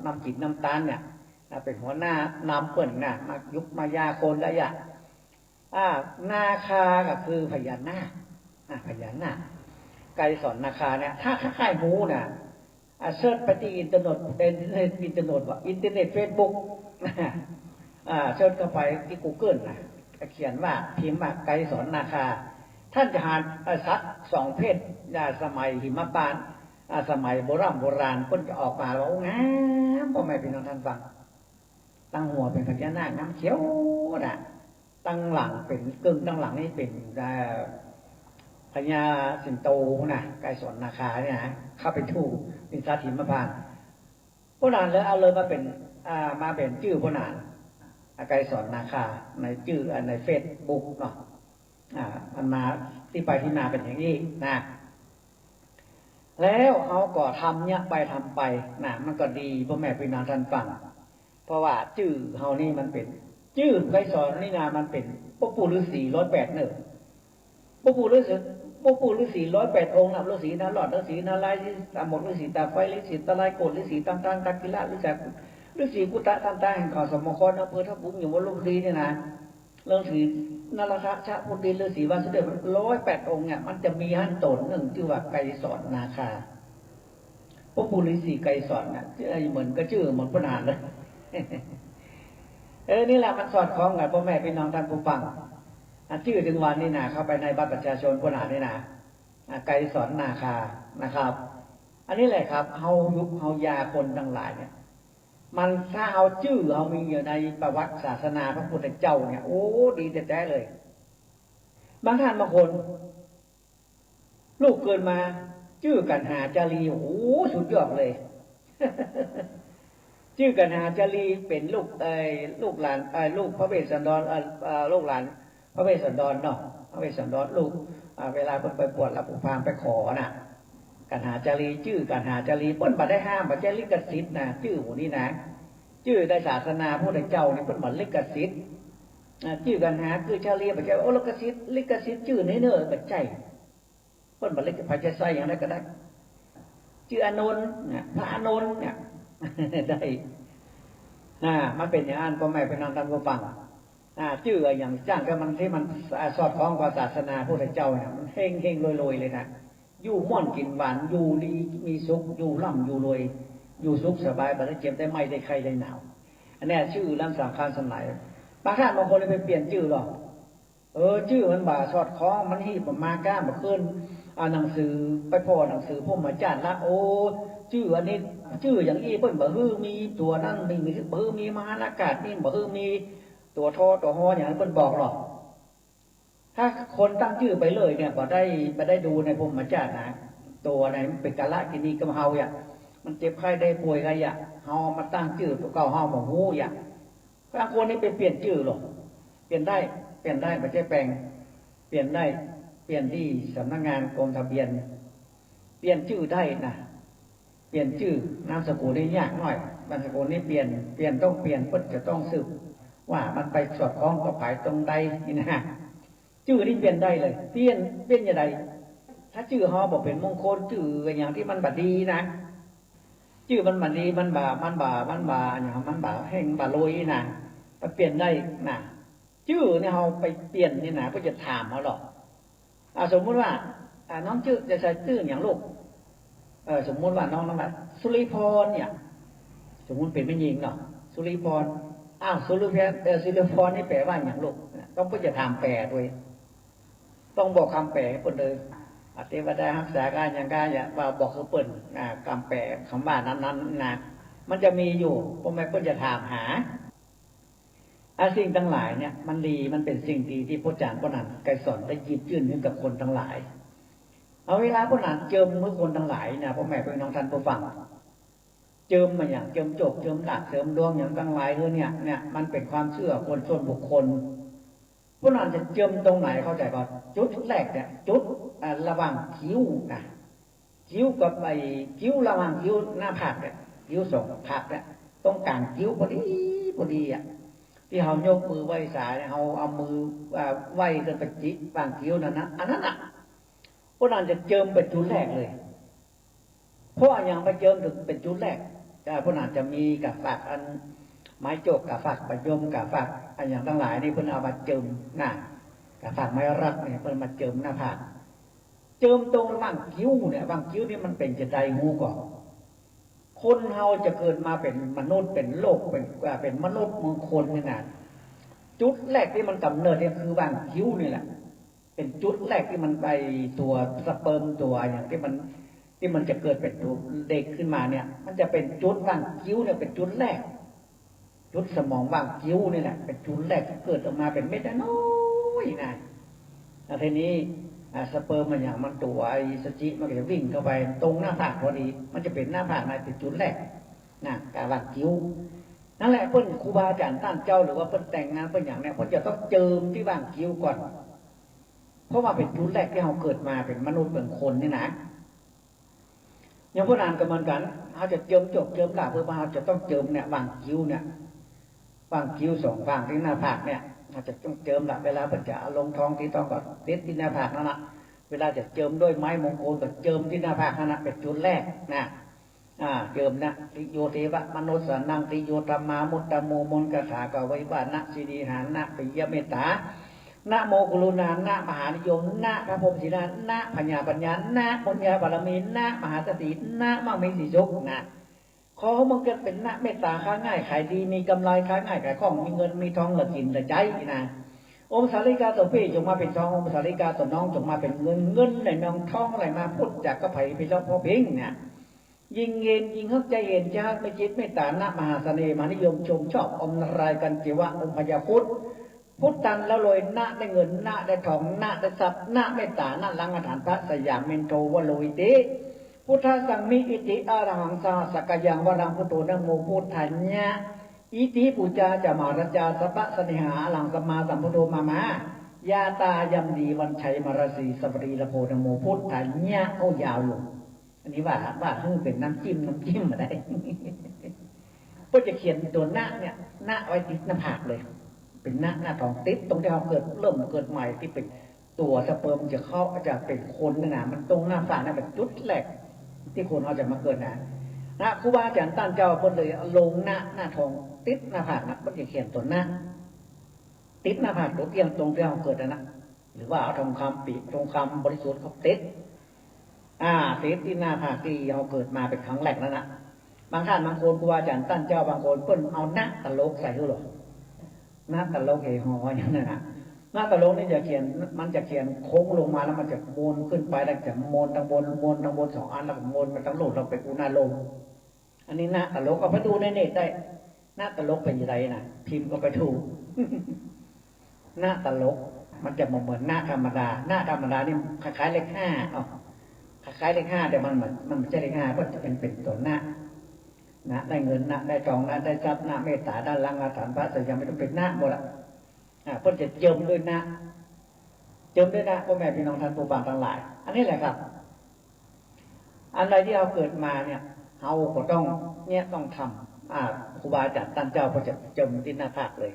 นำจิตน้ำตาลเนี่ยเป็นหัวหน้านำเปิ่นนะมายุกมายาโคนละอย่างนาคาก็คือพญานาคไกรสอนนาคาเนี่ยถ้าค่ายหูนะเสิร์ชไปที่อินเทอร์เน็ตเฟซบุ๊กเสิร์ชเข้าไปที่ Google นะเขียนว่าพิมพ์ว่าไกรสอนนาคาท่านจะหาสัตว์สองเพศสมัยหิมพานต์สมัยโบราณคนจะออกมาว่างามพ่อแม่พี่น้องท่านฟังตั้งหัวเป็นพญานาคน้ำเขียวน่ะตั้งหลังเป็นตั้งหลังนี่เป็นพญาสิงโตนะไกรสอนนาคาเนี่ยนะเข้าไปถูกเป็นสัตว์หิมพานต์พวกนั้นแล้วเอาเลยมาเป็นชื่อพวกนั้นไกรสอนนาคาในชื่อในเฟซบุ๊กเนาะมันมาที่ไปที่มาเป็นอย่างนี้นะแล้วเขาก็ทำเนี่ยไปทำไปนะมันก็ดีพ่อแม่พี่น้องท่านฟังเพราะว่าชื่อเขานี่มันเป็นชื่อไกรสอนนี่นะมันเป็นพวกปู่ฤาษี108เนี่ยพวกปู่ฤาษี108องค์นะฤาษีนารอดฤาษีนารายณ์ตามหมดฤาษีตาไฟฤาษีตะไลโกฏฤาษีต่างๆกักิละฤาษีกุตะต่างๆแห่งเขาสมครอำเภอทับบุ้งอย่างว่าฤาษีเนี่ยนะฤาษีนรทะชะพุทธิฤาษีวาสุเดช108องค์เนี่ยมันจะมีหันตนหนึ่งชื่อว่าไกรสอนนาคาพวกปู่ฤาษีไกรสอนน่ะเหมือนก็ชื่อเหมือนพระนานเลยนี่แหละมันสอดคล้องกับพ่อแม่พี่น้องท่านผู้ฟังชื่อถึงวันนี้นะเข้าไปในบัตรประชาชนพวกหนานี่นะไกรสอนนาคานะครับอันนี้แหละครับเฮายุคเฮายาคนทั้งหลายเนี่ยมันถ้าเอาชื่อเอามีอยู่ในประวัติศาสนาพระพุทธเจ้าเนี่ยโอ้ดีแต่แท้เลยบางท่านบางคนลูกเกิดมาชื่อกันหาจารีโอ้สุดยอดเลย ชื่อกันหาจารีเป็นลูกหลานลูกพระเวสสันดรลูกหลานพระเวสสันดรเนาะพระเวสสันดรลูกเวลาเพิ่นไปบวชแล้วผู้พามไปขอน่ะกันหาจารีชื่อกันหาจารีเพิ่นบ่ได้ห้ามบ่ใช่ลิขสิทธิ์นะชื่อหมู่นี้นะชื่อในศาสนาพระพุทธเจ้านี่เพิ่นบ่ลิขสิทธิ์ชื่อกันหาคือจารีบ่ใช่โอ้ลิขสิทธิ์ชื่อนี้เน้อบ่ใช่เพิ่นบ่ลิขสิทธิ์พระจะใส่อย่างนั้นก็ได้ชื่ออานนท์เนี่ยพระอานนท์เนี่ยได้มันเป็นอย่างนั้นพ่อแม่พี่น้องท่านผู้ฟังชื่ออย่างจ้างก็มันที่มันสอดคล้องกับศาสนาพระพุทธเจ้าเนี่ยมันเฮงๆรวยๆเลยนะอยู่ม่อนกินหวานอยู่ดีมีสุขอยู่ร่ำอยู่รวยอยู่สุขสบายบ่ได้เจ็บได้ไม่ได้ใครได้หนาวอันนี้ชื่อลำสำคัญสมัยบางท่านบางคนเลยไปเปลี่ยนชื่อหรอกชื่อมันบ่าสอดคล้องมันหีบมาก้ามาขึ้นหนังสือไปพ่อหนังสือพวกมาจานละโอ้ชื่ออันนี้ชื่ออย่างอี้เปิ้นบ่ฮื้อมีตัวนั่นมีบ่ฮื้อมีมหาอากาศนี่บ่ฮื้อมีตัวทอตัวฮออย่างนั้นเพิ่นบอกหรอกถ้าคนตั้งชื่อไปเลยเนี่ยบ่ได้ดูในพรหมจารย์นะตัวไหนมันเป็นกะละกินีกับเฮาอย่างมันเจ็บไข้ได้ป่วยอะไรอย่างเฮามาตั้งชื่อตัวเก่าเฮาบ่ฮู้อย่างบางคนนี่ไปเปลี่ยนชื่อหรอกเปลี่ยนได้บ่ใช่แปลงเปลี่ยนได้เปลี่ยนที่สำนักงานกรมทะเบียนเปลี่ยนชื่อได้นะ เปลี่ยนชื่อนามสกุลนี่ยากหน่อยนามสกุลนี่เปลี่ยนเปลี่ยนเพิ่นจะต้องสืบว่ามันไปสอดคล้องกับภายตรงใดนี่นะชื่อนี่เปลี่ยนได้เลยเปลี่ยนอย่างใดถ้าชื่อฮอบอกเป็นมงคลชื่ออย่างที่มันบดีนะชื่อมันบดีมันบ่อย่างมันบ่แห่งบ่ลอยนะเปลี่ยนได้นะชื่อเนี่ยเราไปเปลี่ยนนี่นะก็จะถามเขาหรอกสมมุติว่าน้องชื่อจะใช้ชื่ออย่างลูกสมมุติว่าน้องแบบสุริพรเนี่ยสมมุติเป็นไม่ยิงเนาะสุริพรสุริพรนี่แปลว่าอย่างลูกต้องก็จะถามแปลด้วยต้องบอกคำแปลให้เปิดเลยเทวดารักษาการอย่างการอย่าบอกคือเปิดคำแปลคำว่านั้นนะมันจะมีอยู่เพราะไม่เปิดจะถามหาสิ่งทั้งหลายเนี่ยมันดีมันเป็นสิ่งดีที่พระอาจารย์พระนันไกรสอนได้ยิบยื่นให้กับคนทั้งหลายเอาเวลาพระนันเจิมเมื่อคนทั้งหลายนะพ่อแม่พี่น้องท่านผู้ฟังเจิมมาอย่างเจิมจบเจิมหลักเจิมดวงอย่างทั้งหลายเนี่ยมันเป็นความเชื่อคนส่วนบุคคลพระนันจะเจิมตรงไหนเข้าใจก่อนจุดแรกเนี่ยจุดระหว่างคิ้วนะคิ้วกับคิ้วระหว่างคิ้วหน้าผากเนี่ยคิ้วสองผากเนี่ยตรงกลางคิ้วพอดีที่เขายกมือไหว้สายเขาเอามือไหว้กันไปจิบางคิ้วนั่นนะอันนั้นพวกนั้นจะเจิมเป็นจุดแรกเลยเพราะอย่างไปเจิมถึงเป็นจุดแรกพวกนั้นจะมีกับฝากอันไม้โจกกับฝากประยมกับฝากอันอย่างทั้งหลายนี่เพิ่นเอามาเจิมหน้ากับฝากไม้รักเนี่ยเพิ่นมาเจิมหน้าผากเจิมตรงบางคิ้วเนี่ยบางคิ้วนี่มันเป็นจะใดงูก่อนคนเฮาจะเกิดมาเป็นมนุษย์เป็นโลกเป็นมนุษย์มงคลนี่นะจุดแรกที่มันกำเนิดเนี่ยคือบางคิ้วนี่แหละเป็นจุดแรกที่มันไปตัวสเปิร์มตัวอย่างที่มันจะเกิดเป็นตัวเด็กขึ้นมาเนี่ยมันจะเป็นจุดบางคิ้วเนี่ยเป็นจุดแรกจุดสมองบางคิ้วนี่แหละเป็นจุดแรกที่เกิดออกมาเป็นเม็ดน้อยนะแล้วทีนี้สเปิร์มมันอย่างมันตัวสจิมันก็จะวิ่งเข้าไปตรงหน้าผากพอดีมันจะเป็นหน้าผากในเป็นจุดแรกนะกาบางคิ้วนั่นแหละเพิ่นครูบาอาจารย์ท่านเจ้าหรือว่าเพิ่นแต่งงานเพิ่นอย่างเนี้ยเพิ่นจะต้องเจิมที่บางคิ้วก่อนเพราะว่าเป็นจุดแรกที่เราเกิดมาเป็นมนุษย์เป็นคนนี่นะอย่างพวกนั้นก็เหมือนกันเขาจะเจิมจบเจิมหลับเพื่อมาจะต้องเจิมเนี่ยบางคิ้วเนี่ยบางคิ้วสองบางที่หน้าผากเนี่ยอาจจะต้องเจิมละเวลาเพิ่นจะลงท้องที่ต้องก็ติดที่หน้าผากนั่นแหละเวลาจะเจิมด้วยไม้มงคลก็เจิมที่หน้าผากนั่นแหละเป็นจุดแรกนะเจิมนะติโยเทวะมนุษย์สันนังติโยธรรมามุตตะโมมนกถากวิบานะสิริหานะปิยเมตตานะโมกุลุนานะมหานิยมนะพระพรหมศิลานะปัญญานะปุญญาบารมีนะมหาสตินะมั่งมีสีสุขนะขอมันเกิดเป็นนะเมตตาค้าง่ายขายดีมีกำไรค้าง่ายขายคล่องมีเงินมีทองเหลือกินเหลือใจนะองค์สาริกาตัวพี่จงมาเป็นทององค์สาริกาตัวน้องจงมาเป็นเงินไหลนองทองไหลมาพุทธจากกระไผ่ไปแล้วพ่อเพ่งเนี่ยยิงเย็นยิงฮึกใจเย็นจะไม่จิตไม่ตานะมหาเสน่ห์มานิยมชมชอบอมนรายกันจิวะองค์พญาพุทธพุทธันแล้วลอยนะได้เงินนะได้ทองนะได้ทรัพย์นะเมตตานะลังอาถรรพ์พระสยามเมนโทวโลอิติพุทธสังมิอิติอารังสาสกยังวรังพุทโธนะโมพุทธัญญะอิติปุจจาจะมารัจจาสัพพะสนิหาอลังสมาสัมพุทโธมามายาตายำดีวันชัยมรสีสัปรีละโพนะโมพุทธัญญะโอ้ยาวลงอันนี้ว่าเป็นน้ำจิ้มมาได้ก็จะเขียนตัวหน้าเนี่ยหน้าไว้ติดหน้าผากเลยเป็นหน้าทองติดตรงที่เราเริ่มเกิดใหม่ที่เป็นตัวสเปิร์มจะเข้าจะเป็นคนนะมันตรงหน้าผากนั่นเป็นจุดแรกที่คนเขาจะมาเกิดนะครูบาอาจารย์ตั้งเจ้าเพิ่นเลยลงหน้าทองติดหน้าผากนะเพิ่นจะเขียนตัวหน้าติดหน้าผากตัวเตียงตรงที่เราเกิดนะหรือว่าเอาทองคำปีทองคำบริสุทธิ์เขาติดติดที่หน้าผากที่เราเกิดมาเป็นครั้งแรกแล้วนะบางท่านบางคนครูบาอาจารย์ตั้งเจ้าบางคนเพิ่นเอาหน้าตลกใส่ด้วยหรอหน้าตลกเฮฮออย่างนั้นนะหน้าตลกนี่มันจะเขียนโค้งลงมาแล้วมันจะมนขึ้นไปแล้วจะมนทางบนสองอันแล้วก็มนมาทั้งโลกเราไปอุณาลงอันนี้หน้าตลกเอาไปดูในเน็ตได้หน้าตลกเป็นยังไงนะพิมพ์ก็ไปดูหน้าตลกมันจะเหมือนหน้าธรรมดานี่คล้ายๆเลขห้าคล้ายๆเลขห้าแต่มันไม่ใช่เลขห้าเพราะจะเป็นตัวหน้าได้เงินได้ทองได้ทรัพย์เมตตาด้านลังอาถรรพ์พระแต่ยังไม่ต้องเป็นหน้าหมดละเพื่อจะเจิมด้วยหน้าพ่อแม่พี่น้องท่านผู้ฟังทั้งหลายอันนี้แหละครับอะไรที่เราเกิดมาเนี่ย เฮาก็ต้องเนี่ยต้องทำครูบาอาจารย์ท่านเจ้าก็จะเจิมที่หน้าผากเลย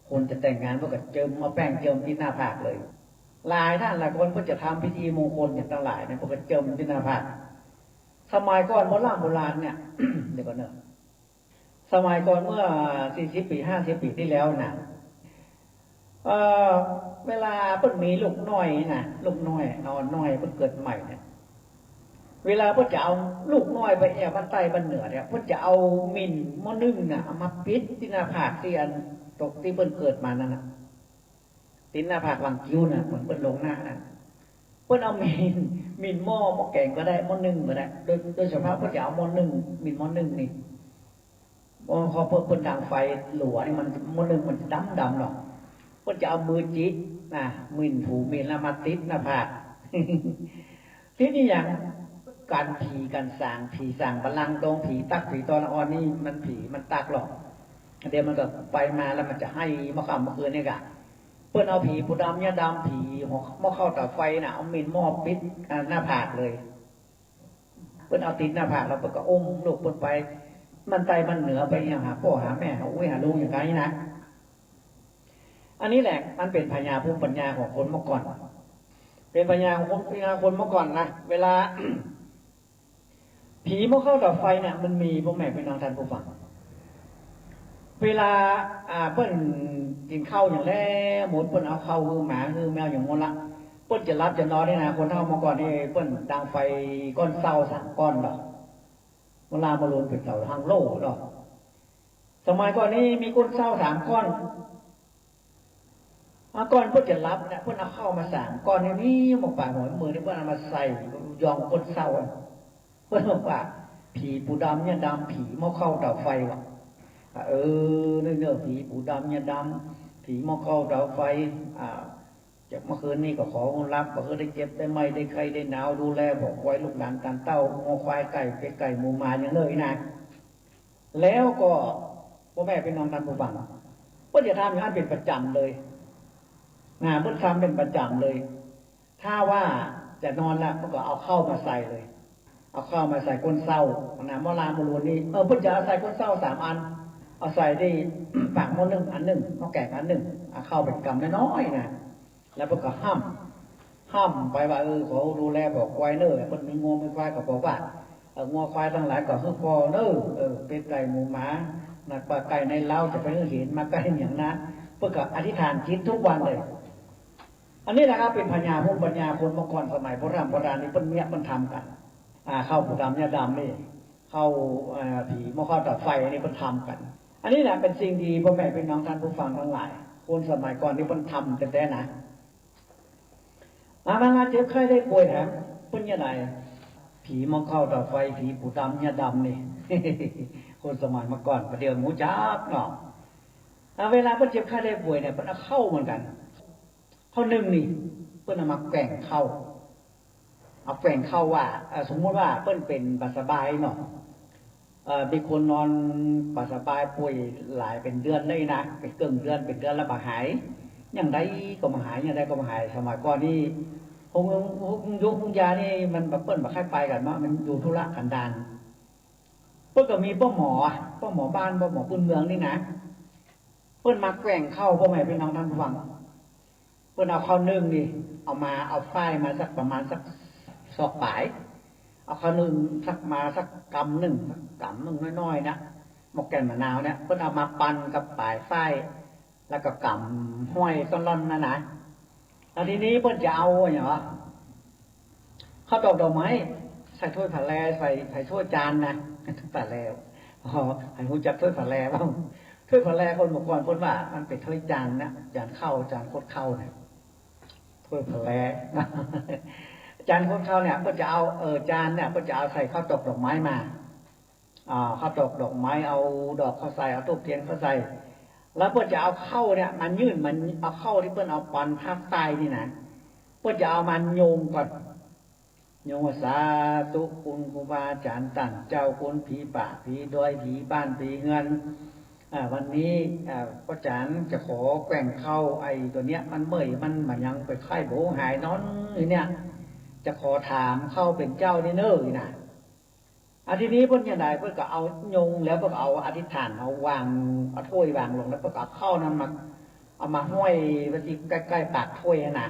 คนจะแต่งงานพวกก็เจิมเอาแป้งเจิมที่หน้าผากเลยหลายท่านหลายคนก็จะทำพิธีมงคลอย่างทั้งหลายเนี่ยพวกก็เจิมที่หน้าผากสมัยก่อนโบราณเนี่ย เดี๋ยวก่อนเนอะสมัยก่อนเมื่อ40 ปี50 ปีที่แล้วนะเวลาเพิ่นมีลูกน้อยนะลูกน้อยนอนน้อยเพิ่นเกิดใหม่เนี่ยเวลาเพิ่นจะเอาลูกน้อยไปแอบบ้านใต้บ้านเหนือเนี่ยเพิ่นจะเอามินหม้อนึ่งน่ะเอามาปิดที่หน้าผากที่อันตกที่เพิ่นเกิดมานั่นน่ะที่หน้าผากหลังคิ้วน่ะเหมือนเพิ่นลงหน้าน่ะเพิ่นเอามินหม้อแกงก็ได้หม้อนึ่งก็ได้โดยเฉพาะเพิ่นจะเอาหม้อนึ่งมินหม้อนึ่งนี่พอเพิ่นดังไฟหลัวนี่มันหม้อนึ่งมันดำหรอกเพิ่นจะเอามือจิกนะมินถูมินแล้วมาติดหน้าผากที่นี่อย่างการผีการสางผีสางพลังตรงผีตักผีตอนอ่อนนี่มันผีมันตักหรอกเดี๋ยวมันก็ไปมาแล้วมันจะให้เมื่อค่ำเมื่อคืนนี่กะเพื่อนเอาผีผู้ดำเนี่ยดำผีหัวหม้อเข้าต่อไฟน่ะเอามินหม้อปิดหน้าผากเลยเพื่อนเอาติดหน้าผากแล้วเพื่อนก็อุ้มลูกเพื่อนไปมันไตมันเหนือไปอย่างหาพ่อหาแม่หาอุ้ยหาลุงอย่างไรนะอันนี้แหละมันเป็นพญาภูมิปัญญาของคนเมื่อก่อนเป็นพญาของคนเมื่อก่อนนะเวลา ผีเมื่อเข้าต่อไฟเนี่ยมันมีพวกแม่พี่น้องท่านผู้ฟังเวลาเปิ้นกินข้าวอย่างแรกหมดเปิ้นเอาข้าวคือหมาคือแมวอย่างงนละเปิ้นจะรับจะนอนนี่นะคนเฒ่าเมื่อก่อนนี่เปิ้นดังไฟก้อนเศร้า3 ก้อนดอกเวลามาลงเป็นเสาทางโลกดอกสมัยก่อนนี้มีก้นเศร้า3 ก้อนก้อนเพิ่นจะรับเนี่ยเพิ่นเอาเข้ามา3 ก้อนนี่หมกปากหัวมือนี่เพิ่นเอามาใส่ยองก้นเศร้าเพิ่นบอกว่าผีปูดำเนี่ยดำผีหม้อเข้าเตาไฟว่ะเนื้อผีปูดำเนี่ยดำผีหม้อเข้าเตาไฟจากเมื่อคืนนี้ก็ขอรับก็คือได้เจ็บได้ไม่ได้ใครได้หนาวดูแลบอกไว้ลูกหลานการเต้างัวควายไก่เป็ดไก่หมูหมาอย่างเลยนะแล้วก็พ่อแม่เป็นน้องท่านผู้ฟังเพิ่นจะทำอย่างนั้นเป็นประจำเลยเพิ่นทำเป็นประจำเลยถ้าว่าจะนอนแล้วเพิ่นก็เอาเข้ามาใส่เลยเอาเข้ามาใส่ก้นเศร้าโบราณโบราณนี่เพิ่นจะเอาใส่ก้นเศร้า3 อันเอาใส่ที่ปากหม้อนึ่งอันหนึ่งหม้อแกงอันหนึ่งเอาเข้าเป็นกำน้อยๆนะแล้วเพิ่นก็ห้ามไปว่าขอดูแลบอกไว้เน้อเพิ่นมีงัวมีควายก็บอกว่างัวควายทั้งหลายก็คือพอเน้อเป็ดไก่หมูหมานักปลาไก่ในเล้าจะไปเห็นมาใกล้อย่างนั้นเพิ่นก็อธิษฐานจิตทุกวันเลยอันนี้นะครับเป็นพญาภูมิปัญญาคนเมื่อก่อนสมัยโบราณนี่เพิ่นเนี่ยเพิ่นทำกันเข้าผู้ดำเนี่ยดำนี่เข้าผีหม้อข้าวตัดไฟอันนี้เพิ่นทำกันอันนี้แหละเป็นสิ่งดีพ่อแม่พี่น้องท่านผู้ฟังทั้งหลายคนสมัยก่อนนี่เพิ่นทำกันแต่นะบางงานเจ็บไข้ได้ป่วยแถมเพิ่นยังไงผีหม้อข้าวตัดไฟผีผู้ดำเนี่ยดำนี่ คนสมัยเมื่อก่อนประเดี๋ยวหมูจับเนาะเวลาเพิ่นเจ็บไข้ได้ป่วยเนี่ยเพิ่นเอาเข้าเหมือนกันเข้านึ่งนี่เพิ่นเอามาแกว่งเข้าเอาแกว่งเข้าว่าสมมติว่าเพิ่นเป็นบาสบายเนาะมีคนนอนบาสบายป่วยหลายเป็นเดือนเลยนะเป็นเดือนแล้วบ่หายอย่างใดก็มาหายอย่างใดก็มาหายสมัยก่อนนี่คงยุคยานี่มันแบบเปิ้นบ่ค่อยไปกันเนาะมันอยู่ธุระกันดารเพิ่นก็มีป้าหมอบ้านป้าหมอพื้นเมืองนี่นะเพิ่นมาแกว่งเข้าพ่อแม่พี่น้องท่านผู้ฟังเพิ่นเอาเข้านึ่งนี่เอาฝ้ายมาสักประมาณสักศอกปลายเอาข้าวนึ่งสักกำหนึ่งน้อยๆนะหมกแก่นมะนาวเนี่ยเพิ่นเอามาปั่นกับปลายฝ้ายแล้วก็กำห้อยก้อนร่อนนะแล้วทีนี้เพิ่นจะเอาอย่างวะข้าวตอกดอกไม้ใส่ถ้วยผัดแลใส่ถ้วยจานนะผัดแลให้รู้จักถ้วยผัดแลบ้างถ้วยผัดแลคนเมื่อก่อนเพิ่นว่ามันเป็นถ้วยจานนะจานข้าวจานโคตรข้าวเนี่ยถ้วยผัดแลจานคนเขาเนี่ยก็จะเอาจานเนี่ยก็จะเอาใส่ข้าวตอกดอกไม้มาข้าวตอกดอกไม้เอาดอกเขาใส่เอาทูบเทียนเขาใส่แล้วเพื่อจะเอาเข้าเนี่ยมันยื่นมันเอาเข้าที่เพื่อนเอาปันภาคใต้นี่นะเพื่อจะเอามันโยงก่อนโยงสาธุคุณครูบาอาจารย์ตั้งเจ้าคุณผีป่าผีดอยผีบ้านผีเงินวันนี้พ่อจารย์จะขอแกว่งเข้าไอ้ตัวเนี้ยมันเมื่อยมันยังไปไข้โบหายนอนนี่เนี่ยจะขอถามเข้าเป็นเจ้านี่เนอร์นะ ทีนี้เพิ่นยังไงเพิ่นก็เอายงแล้วเพิ่นก็เอาอธิษฐานเอาวางเอาถ้วยวางลงแล้วเพิ่นก็เข้านั้นมาเอามาห้อยไว้ที่ใกล้ๆปากถ้วยน่ะ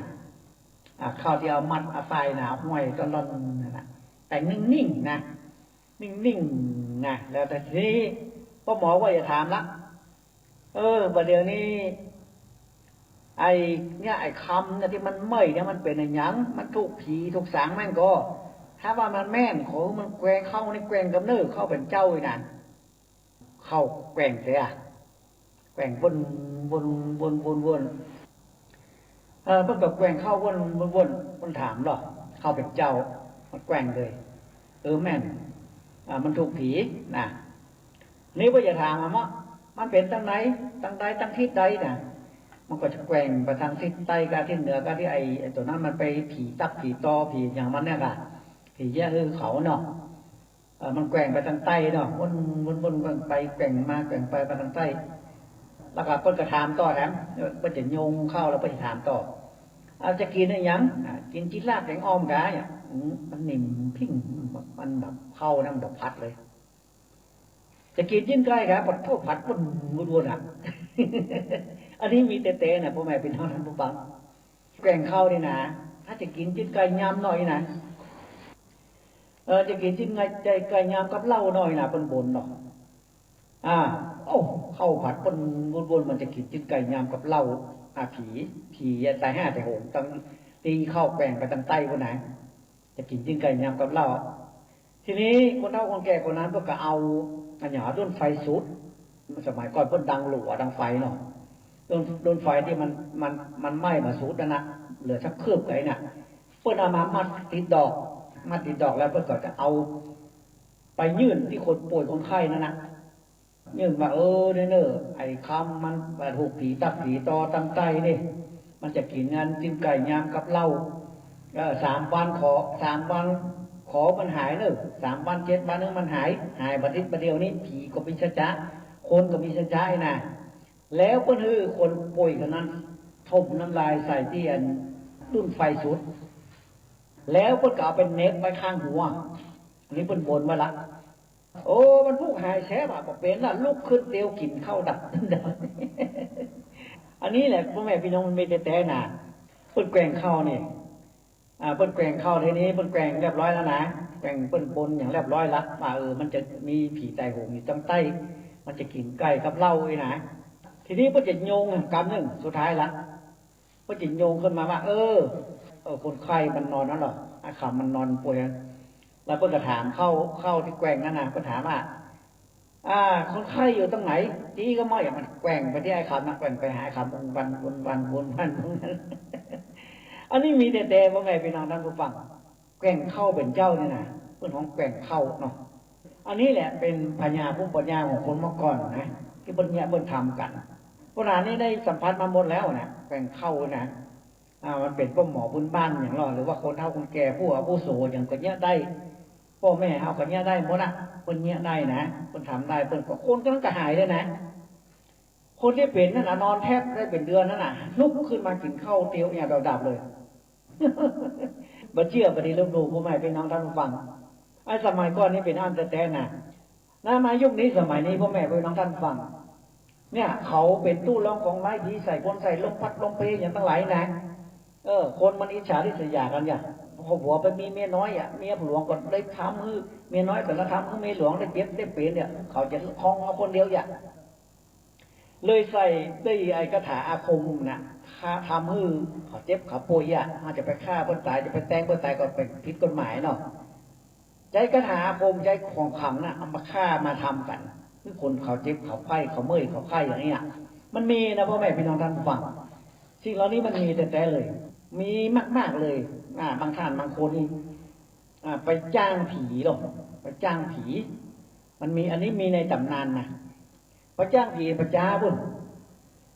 ข้าวที่เอามัดเอาทรายน่ะห้อยก็ล่อนนั่นน่ะแต่นิ่งๆนะนิ่งๆนะแล้วแต่ทีนี้พ่อหมอว่าอย่าถามละประเดี๋ยวนี้ไอ้เนี่ยไอ้คำเนี่ยที่มันเมื่อยเนี่ยมันเป็นอะไรยังมันถูกผีถูกสางแม่งก็ถ้าว่ามันแม่นขอมันแกว่งเข้าในแกว่งกำเนิดเข้าเป็นเจ้าอีนั่นเข้าแกว่งเสียแกว่งวนเพิ่งแบบแกว่งเข้าวนถามหรอเข้าเป็นเจ้ามันแกว่งเลยแม่นมันถูกผีนะนี่ว่าอย่าถามมันเป็นตั้งไหนตั้งใดตั้งทิศใดนะมันก็จะแกว่งไปทางทิศใต้กับทิศเหนือกับที่ไอ้ตัวนั้นมันไปผีตักผีตอผีอย่างมันเนี่ยค่ะผีแย่เขาเนาะมันแกว่งไปทางใต้เนาะวนไปแกว่งมาแกว่งไปทางใต้แล้วก็เพิ่นก็ถามต่อแถมเพิ่นจะโยงเข้าแล้วเพิ่นจะถามต่อเอาจะกินอะไรยังกินจิ้นลาบแกงอ้อมกะเนี่ยมันนิ่มพิ้งมันแบบเข้านั่งแบบพัดเลยจะกินจิ้นใกล้ครับผัดพวกผัดวนอ่ะ อันนี้มีเตะๆนะพ่อแม่เป็นเท่านั้นผู้ฟังแกงข้าวนี่นะถ้าจะกินจิ้นไก่ยำหน่อยนะจะกินจิ้นไก่ยำกับเหล้าหน่อยนะบนเนาะข้าวผัดวนมันจะกินจิ้นไก่ยำกับเหล้าผีตาย5 แต่ 6ตั้งตีข้าวแกงไปตั้งใต้คนไหนจะกินจิ้นไก่ยำกับเหล้าทีนี้คนเฒ่าคนแก่คนนั้นก็เอาอันหยาด้นไฟสุดสมัยก่อนเพิ่นดังหลัวดังไฟเนาะโดนไฟที่มันไหม้มาสุดนะเหลือสักเครือบไก่น่ะเพิ่นเอามามัดติดดอกแล้วเพิ่นก็จะเอาไปยื่นที่คนป่วยคนไข้นั่นนะยื่นมาเด้อไอ้คำมันถูกผีตักผีตอตั้งใต้นี่มันจะกินงานจิ้มไก่ยามกับเหล้า3 วัน3 วันขอมันหายเนอะ3 วัน 7 วันนึงมันหายบัดนี้บัดเดียวนี้ผีก็มีสัจจะคนก็มีสัจจะนะแล้วเพิ่นคนป่วยคนนั้นทบน้ำลายใส่ที่อันดุ้นไฟสุดแล้วเพิ่นก็เอาเป็นเน็บไว้ข้างหัวอันนี้เพิ่นบ่นมาละมันพวกหายแฉบก็เป็นล่ะลุกขึ้นเตียวกินข้าวดับ อันนี้แหละพ่อแม่พี่น้องมันไม่แต่น่ะเพิ่นแกว่งข้าวนี่เพิ่นแกว่งข้าวทีนี้เพิ่นแกว่งเรียบร้อยแล้วนะแกว่งเพิ่นบนอย่างเรียบร้อยละว่ามันจะมีผีตายโหงอยู่ตั้งใต้มันจะกินไก่กับเหล้าอีนะทีนี้เพิ่นจะโยงกำนึงสุดท้ายละเพิ่นจะโยงขึ้นมาว่าคนไข้มันนอนนั่นหรออาขามันนอนป่วยแล้วเพิ่นก็ถามเข้าที่แกว่งนั่นน่ะเพิ่นถามว่าคนไข้อยู่ตรงไหนจี้ก็ไม่มันแกว่งไปที่ไอ้คำนะแกว่งไปหาคำวนอันนี้มีแต่ว่าไงพี่น้องท่านผู้ฟังแกว่งเข้าเป็นเจ้าเนี่ยนะเพื่อนของแกว่งเข้าเนาะอันนี้แหละเป็นปัญญาภูมิปัญญาของคนเมื่อก่อนนะที่เพิ่นทำกันโบราณนี้ได้สัมผัสมาหมดแล้วนะแกว่งเข้านะมันเป็นพวกหมอพื้นบ้านอย่างเราหรือว่าคนเฒ่าคนแก่ผู้อาวุโสอย่างคนเนี้ยได้พ่อแม่เอาคนเนี้ยได้หมดนะคนเนี้ยได้นะคนทำได้คนก็คนก็ต้องกระหายเลยนะคนที่เป็นนั่นน่ะนอนแทบได้เป็นเดือนนั่นน่ะลุกขึ้นมากินข้าวเตี๋ยวอย่างดับเลยบ่เชื่อบ่ได้ลบหลู่พ่อแม่พี่น้องท่านผู้ฟังไอ้สมัยก่อนนี่เป็นอันแต่น่ะมายุคนี้สมัยนี้พ่อแม่พี่น้องท่านฟังเนี่ยเขาเป็นตู้รองของไร้ผีใส่คนใส่ลมพัดลมเพอย่างทั้งหลายนะคนมันอิจฉาริษยากันอย่างพอผัวไปมีเมียน้อยเมียหลวงก็ได้ทำมือเมียน้อยก็ละทำมือเมียหลวงได้เจ็บได้เปลี่ยนเนี่ยเขาจะคล้องเอาคนเดียวอย่างเลยใส่ได้ไอ้คาถาอาคมนะทำมือเขาเจ็บเขาป่วยอาจจะไปฆ่าคนตายจะไปแทงคนตายก็เป็นผิดกฎหมายเนาะใจคาถาอาคมใจของขลังนะเอามาฆ่ามาทำกันคือคนเขาเจ็บเขาไข้เขาเมื่อยเขาไข้อย่างนี้มันมีนะพ่อแม่พี่น้องท่านฟังสิ่งเหล่านี้มันมีแต่เลยมีมากๆเลยบางท่านบางคนไปจ้างผีหรอกไปจ้างผีมันมีอันนี้มีในตำนานนะพอจ้างผีประจาบุญ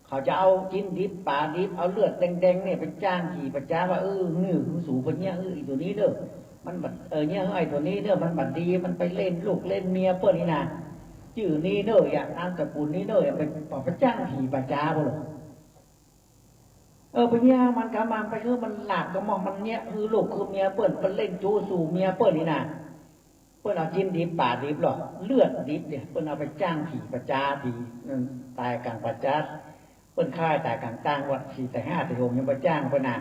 เขาจะเอาจิ้นดิบปลาดิบเอาเลือดแดงๆเนี่ยไปจ้างผีประจาว่านี่สูบคนเนี้ยอีตัวนี้เด้อมันบัดเนี่ยไอ้ตัวนี้เด้อมันบัดดีมันไปเล่นลูกเล่นเมียเปิ้นนี่นะชื่อนี้เด้ออย่างนามสกุลนี้เด้อไปจ้างผีประจาบุญไปเนี่ยมันกำมันไปคือมันหลับก็มองมันเนี่ยคือลูกคือเมียเปิ้นเล่นจู้สู่เมียเปิ้นนี่นะ เพิ่นเอาจิ้นดิบป่าดิบหรอกเลือดดิบเนี่ยเพิ่นเอาไปจ้างผีประจาผีนั่นตายกลางประจาเพิ่นค่ายตายกลางต่างวัด4แต่5แต่6ยังไปจ้างเพิ่นน่ะ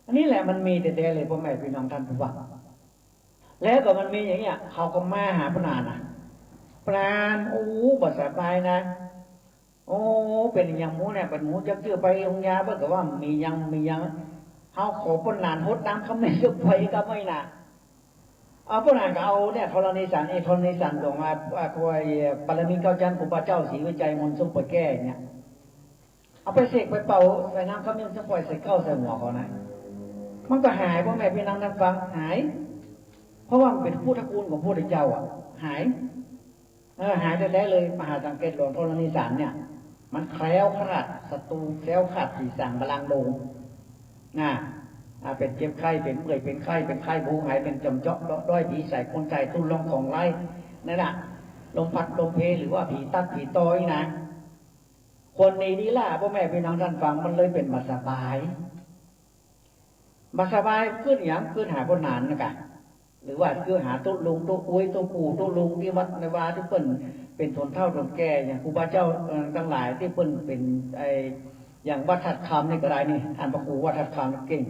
อันนี้แหละมันมีแต่ๆเลยพ่อแม่พี่น้องท่านผู้ฟังแล้วก็มันมีอย่างเงี้ยเขาก็มาหาพระนานน่ะปราณโอ้บ่สบายนะโอ้เป็นอย่างหมูเนี่ยเป็นหมูจักเชื่อไปองค์ยาเพิ่นก็ว่ามียังเฮาขอพระนานฮดน้ำเขาไม่ยกไปก็ไม่น่ะเอาพระนานก็เอาเนี่ยธรณีสันธรณีสันของคอยบารมีเก้าจันทร์ครูบาเจ้าศรีวิจัยมนต์สมปแก้เนี่ยเอาไปเสกไปเป่าใส่น้ำขมิ้นสักปล่อยใส่เก้าใส่หัวเขานะมันก็หายพ่อแม่พี่น้องท่านฟังหายเพราะว่ามันเป็นพุทธคุณของพระพุทธเจ้าอ่ะหายได้เลยมหาสังเกตหลวงธรณีสารเนี่ยมันแคล้วคลาดศัตรูแคล้วคลาดสีสั่งบาลังโดงเป็นเจ็บไข้เป็นเมื่อยเป็นไข้บูหายเป็นจำเจาะด้อยผีใส่คนใจตุ้นลงของไร้นั่นแหละลมพัดลมเพหรือว่าผีตัดผีต้อยนะคนในนี้ล่ะพ่อแม่พี่น้องท่านฟังมันเลยเป็นมาสบายขึ้นอย่างขึ้นหาคนนานนะกะหรือว่าคือหาตุ๊ลุงตุ๊อุ้ยตุ๊ปู่ตุ๊ลุงที่วัดในวาที่เปิ้นเป็นทนเท่าทนแก่อย่างครูบาเจ้าทั้งหลายที่เปิ้นเป็นอย่างวัดทัดคำนี่ก็ได้นี่อ่านพระครูวัดทัดคำเก่ง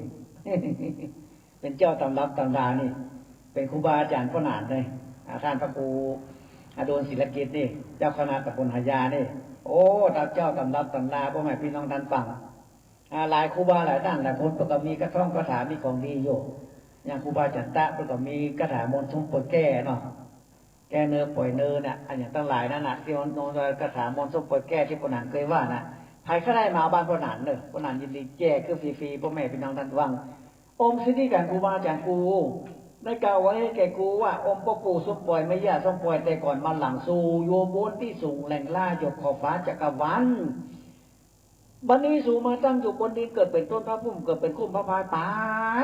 เป็นเจ้าตำรับตำรานี่เป็นครูบาอาจารย์พ่อหนานเลยท่านพระครูอโดนศิลกิจนี่เจ้าคณะตะพลหายานี่โอ้ตาเจ้าตำรับตำราพ่อแม่พี่น้องท่านฟังหลายครูบาหลายท่านหลายคนก็มีกระท่องกระถามีของดีอยู่อย่างครูบาจันตะก็มีกระถามนต์สมปแก้เนาะแก้เนื้อปล่อยเนื้อน่ะอันอย่างตั้งหลายนั่นน่ะที่มันกระถามนต์สมปแก้ที่พ่อหนานเคยว่าน่ะใครก็ได้มาบ้านพ่อหนานเนอะพ่อหนานยินดีแก้คือฟรีๆพ่อแม่พี่น้องท่านฟังองค์สิทธิการครูบาอาจารย์ครูได้กล่าวไว้ให้แก่ครูว่าองค์พ่อปู่สมปล่อยไม่ยากสมปล่อยแต่ก่อนมาหลังสู่โยบนที่สูงแหล่งล่าหยกขอบฟ้าจักรวาลบัดนี้สู่มาตั้งอยู่บนดินเกิดเป็นต้นพระพุ่มเกิดเป็นคุ้มพระพายตา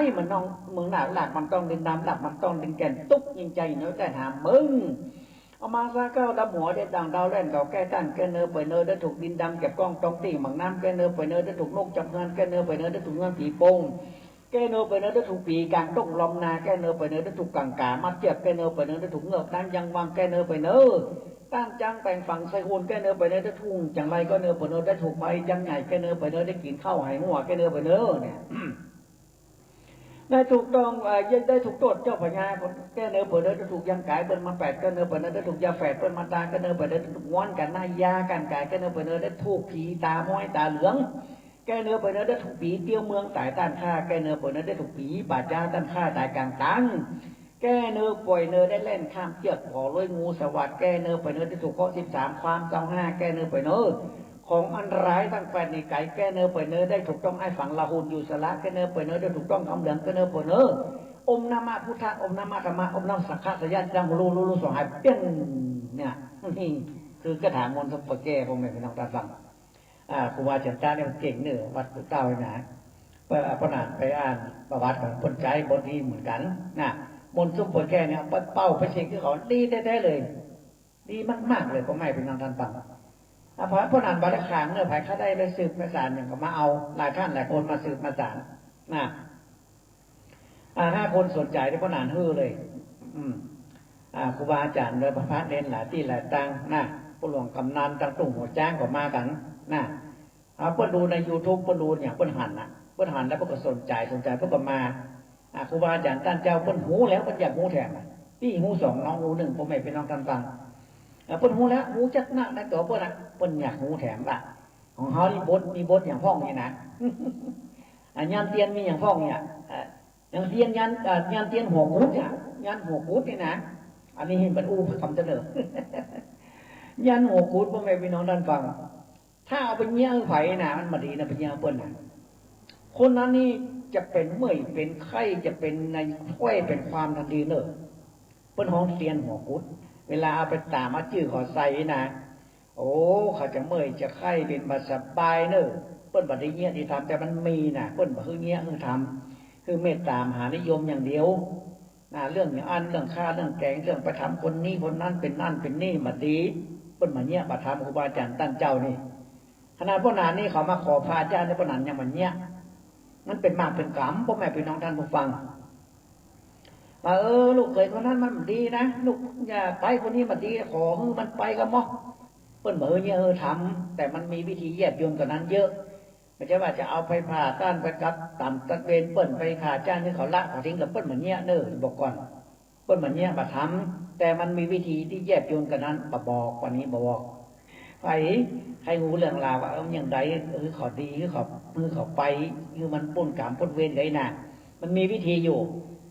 ยมันน้องเมืองหนาหลักมันต้องดินดำหลักมันต้องดินแก่นตุ๊กยิงใจเนื้อแต่หามึงเอามาซาเก้าดำหัวได้ต่างดาวแล่นเก่าแก้ตั้นแก้เนื้อไปเนื้อได้ถูกดินดำเก็บกล้องตองตีหมังน้ำแก้เนื้อไปเนื้อได้ถูกนกจับงานแก้เนื้อไปเนื้อได้ถูกงานผีโป่งแก้เนื้อไปเนื้อได้ถูกปีกลางต้งลมนาแก้เนื้อไปเนื้อได้ถูกกังกามัดเจ็บแก้เนื้อไปเนื้อได้ถูกเงือบน้ำยังวางแก้เนื้อไปเนื้อตั้งจังแปลงฝังใส่หุ่นแก้เนื้อไปเนื้อได้ทุ่งจังไรก็เนื้อไปเนื้อได้ถูกไปจังใหญ่แก้เนื้อไปเนื้อได้กินข้าวหายหัวแก้เนื้อไปเนื้อเนี่ยได้ถูกต้องยังได้ถูกโทษเจ้าพญาแก้เนื้อไปเนื้อได้ถูกยังกายเปิ้นมาแปดแก้เนื้อไปเนื้อได้ถูกยาแฝดเปิ้นมาตาแก้เนื้อไปเนื้อได้ถูกว้อนกันหน้ายากันกายแก้เนื้อไปเนื้อได้ถูกผีตาม้อยตาเหลืองแก้เนื้อไปเนื้อได้ถูกผีเตี้ยวเมืองตายต้านฆ่าแก้เนื้อไปเนื้อได้ถูกผีบาดยาต้านฆ่าตายกลางตังแก้เนื้อปล่อยเนื้อได้เล่นข้ามเชือกขอลอยงูสวัสดิ์แก้เนื้อไปเนื้อได้ถูกข้อ13ความ25แก้เนื้อไปเนื้อของอันร้ายตั้งแปดนี่ไก่แก้เนื้อไปเนื้อได้ถูกต้องไอ้ฝังละหุนอยู่สละแก้เนื้อไปเนื้อได้ถูกต้องคำเหลืองแก้เนื้อไปเนื้ออมนามะพุทธะอมนามะธรรมะอมน้ำสังฆสยานจังรู้สองหายเปี้ยนเนี่ยนี่คือกระถางมนต์สมปแก้ผมไม่เป็นน้องตาฟังครูบาอาจารย์ตาเนี่ยเก่งเนื้อวัดปู่เต้าเลยนะพระนานไปอ่านประวัติของคนใจบนที่เหมือนกันนะมนต์สมปแก้เนี่ยเป้าไปเช็คคือเขาดีแท้ๆเลยดีมากๆเลยผมไม่เป็นน้องท่านฟังพระนานบาลขางเนี่ยภายข้าได้เลยสืบประสานอย่างก็มาเอาหลายท่านหลายคนมาสืบมาสานนะ5 คนสนใจที่พระนานฮือเลยครูบาอาจารย์เลยพระพัฒน์เน้นหลายที่หลายตังนะผู้หลวงกำนันตั้งตุ่มหัวจ้างก็มากันนะเพื่อนดูใน YouTube เพื่อนดูอย่างเพื่อนหันนะเพื่อนหันแล้วเพื่อนก็สนใจเพื่อนก็มาครูบาอาจารย์ท่านเจ้าเพื่อนหูแล้วเพื่อนอยากหูแถมพี่หู2น้องหู1ผมไม่เป็นน้องท่านฟังเพิ่นหูแล้วหูจักหนักในตัวเพิ่นน่ะเพิ่นอยากหูแถมละของเฮานี่มีบทอย่างพ้องนี่นะยันเตียนมีอย่างพ้องเนี่ยอย่างเตียนยันเตียนหัวกุดเนี่ยยันหัวกุดนี่นะอันนี้เห็นบรรลุคำเจริญยันหัวกุดพ่อแม่พี่น้องท่านฟังถ้าเอาไปเงี้ยไผน่ะมันบ่ดีนะไปเงี้ยเพิ่นน่ะคนนั้นนี่จะเป็นเมื่อยเป็นไข้จะเป็นในถ้วยเป็นความทันทีเนอะเพิ่นห้องเตียนหัวกุดเวลาเอาไปตามมาจื้อขอใส่นะโอ้เขาจะเมื่อยจะไข้เป็นบาสบายเนอะเปิ้นบัดได้เงี้ยที่ทำแต่มันมีนะเปิ้นบ่คือเงี้ยคือทำคือเมตตามหานิยมอย่างเดียวเรื่องอย่างอันเรื่องค่าเรื่องแกงเรื่องไปทำคนนี้คนนั้นเป็นนั่นเป็นนี่มาดีเปิ้นมาเงี้ยมาทำครูบาอาจารย์ตั้งเจ้านี่ขนาดพวกนั้นนี่เขามาขอพระอาจารย์ในพวกนั้นยังมันเงี้ยมันเป็นมากเป็นกรรมพ่อแม่พี่น้องท่านผู้ฟัง ว่าลูกเคยคนนั้นมันดีนะลูกอย่าไปคนนี้มันดีขอให้มันไปกับหมอเปิ้นบอกเนี่ยทำแต่มันมีวิธีแยบยลกว่านั้นเยอะไม่ใช่ว่าจะเอาไปผ่าต้านไปกับต่ำตัดเวนเปิ้นไปขาจ้างที่เขาละเขาทิ้งกับเปิ้นเหมือนเนี้ยบอกก่อนเปิ้นเหมือนเนี้ยมาทำแต่มันมีวิธีที่แยบยลกว่านั้นบอกวันนี้บอกไปใครรู้เรื่องราวว่าอย่างไรขอดีเขาไปมันป้นกรรมป้นเวรไงน่ะมันมีวิธีอยู่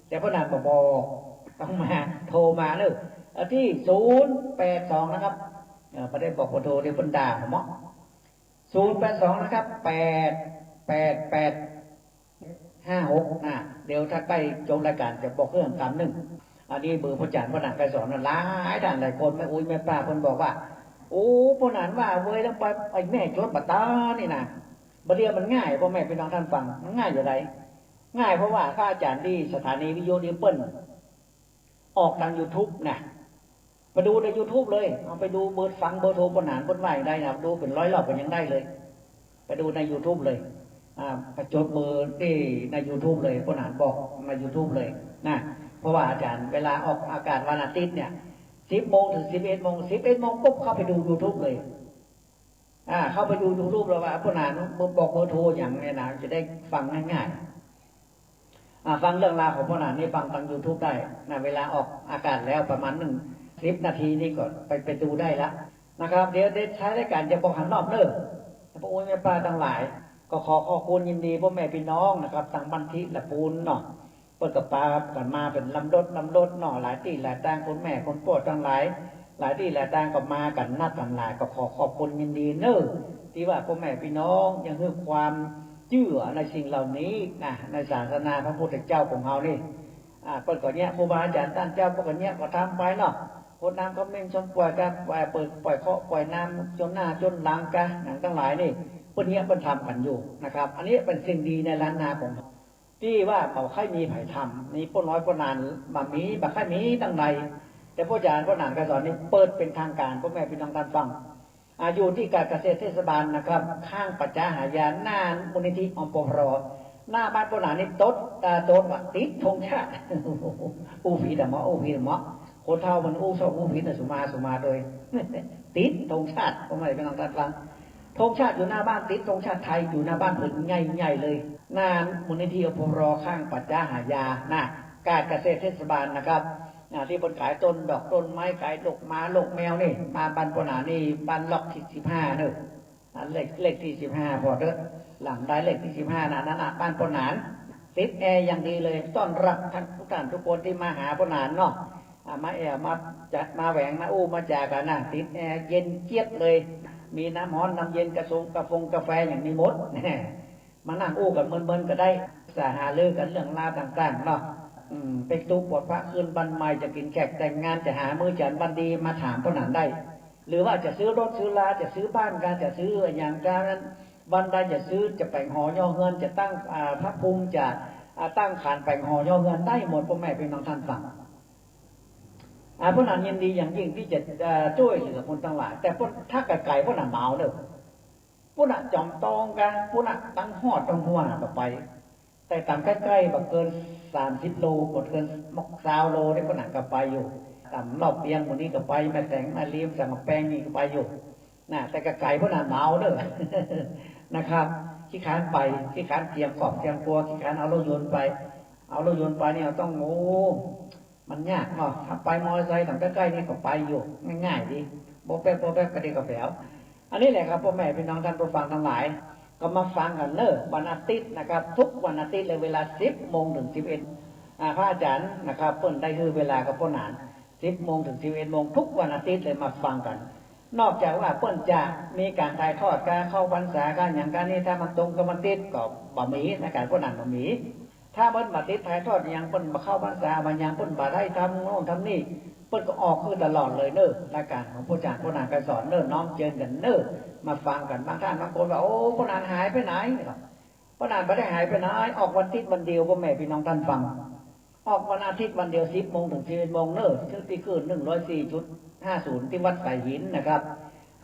แต่พระนามบอกต้องมาโทรมาเลยที่082นะครับไม่ได้บอกว่าโทรเดี๋ยวคนด่าผม082นะครับ88856เดี๋ยวถ้าใกล้จบรายการจะบอกเรื่อง1อันนี้เบอร์พระอาจารย์พระนามไปสอนหลายท่านหลายคนไม่อุ้ยไม่ป้าคนบอกว่าโอ้พระนามว่าเว้ยต้องไปไอ้แม่จดบัตรตานี่นะบัดเดียวมันง่ายพ่อแม่พี่น้องท่านฟังมันง่ายอย่างไรง่ายเพราะว่าข้าอาจารย์ที่สถานีวิทยุดิเปิ้ลออกทาง YouTube นะไปดูใน YouTube เลยเอาไปดูเบอร์ฟังเบอร์โทรปนหานปนไหวได้นะดูเป็น100 รอบก็ยังได้เลยไปดูใน YouTube เลยไปจดเบอร์ที่ใน YouTube เลยปนหานบอกใน YouTube เลยนะเพราะว่าอาจารย์เวลาออกอากาศวันอาทิตย์เนี่ย10 โมงถึง11 โมง11 โมงปุ๊บเข้าไปดู YouTube เลยเข้าไปดู YouTube แล้วว่าปนหานบอกเบอร์โทรอย่างนี้นะจะได้ฟังง่ายๆฟังเรื่องราวของพ่อหนานนี่ฟังทาง YouTube ได้นะเวลาออกอากาศแล้วประมาณ10 นาทีนี่ก่อนไปดูได้ละนะครับเดี๋ยวได้ใช้รายการจะบอกหันรอบเนอพระโอ้ยแม่ปลาทั้งหลายก็ขอบคุณยินดีพ่อแม่พี่น้องนะครับต่างบันทิละปูนเนาะเปิดกับปลากันมาเป็นลำดดเนาะหลายที่หลายต่างคนแม่คนโปรดทั้งหลายหลายที่หลายต่างก็มากันนัดกันหลายก็ขอบคุณยินดีเนอที่ว่าพ่อแม่พี่น้องยังให้ความเชื่อในสิ่งเหล่านี้นะในศาสนาพระพุทธเจ้าของเรานี่เปิดก่อนเนี้ยครูบาอาจารย์ท่านเจ้าพวกเนี้ยก็ทำไปเนาะคนน้ำก็เม่นชมปล่อยกันปล่อยเคาะปล่อยน้ำจนหน้าจนหลังกันอย่างทั้งหลายนี่พวกนี้เป็นทำกันอยู่นะครับอันนี้เป็นสิ่งดีในล้านนาของที่ว่าเขาค่อยมีไผ่ทำนี่พวกน้อยพวกนานมามีบักค่อยมีตั้งใดแต่พวกอาจารย์พวกนานกระสอนนี่เปิดเป็นทางการพวกแม่พี่น้องท่านฟังอยู่ที่การเกษตรเทศบาลนะครับข้างปัจจาหายาหน้ามูลนิธิอปพรหน้าบ้านพวกนานนี่โต๊ดว่าติดธงชาติอูผีดมะคนเท่ามันอู้ชอบอู้ผิดสุมาโดยติดธงชาติผมไม่เป็นทางการฟังธงชาติอยู่หน้าบ้านติดธงชาติไทยอยู่หน้าบ้านผืนใหญ่เลยหน้ามูลนิธิอปพรข้างปัจจาหายาหน้าการเกษตรเทศบาลนะครับที่บนขายต้นดอกต้นไม้ขายดอกม้าโลกแมวนี่มาบ้านปนานี่บ้านล็อกที่15เนอะเลขที่15พอเด้อหลังได้เลขที่15นั่นบ้านปนานติดแอร์อย่างดีเลยต้อนรับท่านทุกคนที่มาหาปนานเนาะมามาจัดมาแหวงมาอู้มาจากกันนะติดแอร์เย็นเจี๊ยบเลยมีน้ำร้อนน้ำเย็นกาแฟอย่างนี้หมดมานั่งอู้กันเมินก็ได้สาหาเลือกันเรื่องราวต่างๆเนาะไปตู้ปวดพระคืนบันใหม่จะกินแขกแต่งงานจะหามือจันบันดีมาถามปนานได้หรือว่าจะซื้อรถซื้อลาจะซื้อบ้านการจะซื้ออย่างการนั้นวันใดจะซื้อจะแปลงหอย่อเงินจะตั้งพระภูมิจะตั้งขานแปลงหอย่อเงินได้หมดพ่อแม่พี่น้องท่านฟังพวกนั้นยินดีอย่างยิ่งที่จะช่วยเหลือคนทั้งหลายแต่พวกถ้าไก่พวกนั้นเมาเด้อพวกนั้นจอมตองกันพวกนั้นตั้งหอดตั้งหัวก็ไปแต่ต่างใกล้ๆแบบเกิน30 โลกดเกิน20 โลได้พวกนั้นก็ไปอยู่ต่ำรอบเบียงวันนี้ก็ไปแม่แต่งมาเลี้ยงสั่งแป้งนี่ก็ไปอยู่นะแต่กระไก่พวกนั้นเมาเด้อนะครับขี้ขานไปขี้ขานเตรียมขอบเตรียมตัวขี้ขานเอารถยนต์ไปเนี่ยต้องมันยากเนาะถ้าไปมอเตอร์ไซค์ต่างใกล้ๆนี่ก็ไปอยู่ง่ายๆดีโบแป๊บกระเดกกระแผวอันนี้แหละครับพ่อแม่พี่น้องท่านผู้ฟังทั้งหลายก็มาฟังกันเนอะวันอาทิตย์นะครับทุกวันอาทิตย์เลยเวลา10 โมงถึง11พระอาจารย์นะครับเปิ้นได้คือเวลากับพ่อหนาน10 โมงถึง11 โมงทุกวันอาทิตย์เลยมาฟังกันนอกจากว่าเปิ้นจะมีการถ่ายทอดการเข้าพรรษาการอย่างการนี้ถ้ามันตรงกับมันติดก็บ่มีในการพ่อหนานบ่มีถ้าเปิ้นมาติดถ่ายทอดอย่างเปิ้นมาเข้าพรรษาบางอย่างเปิ้นบ่ได้ทำโน่นทำนี่เปิ้นก็ออกคือตลอดเลยเนอะรายการของพ่ออาจารย์พ่อหนานก็สอนเนอะน้อมเจริญกันเนอะมาฟังกันบางท่านบางคนว่าโอ้พ่อหนานหายไปไหนพ่อหนานไม่ได้หายไปไหนออกวันอาทิตย์วันเดียวพ่อแม่พี่น้องท่านฟังออกวันอาทิตย์วันเดียว10 โมงถึง11 โมงเนอะที่คืน104.50ที่วัดไผ่หินนะครับ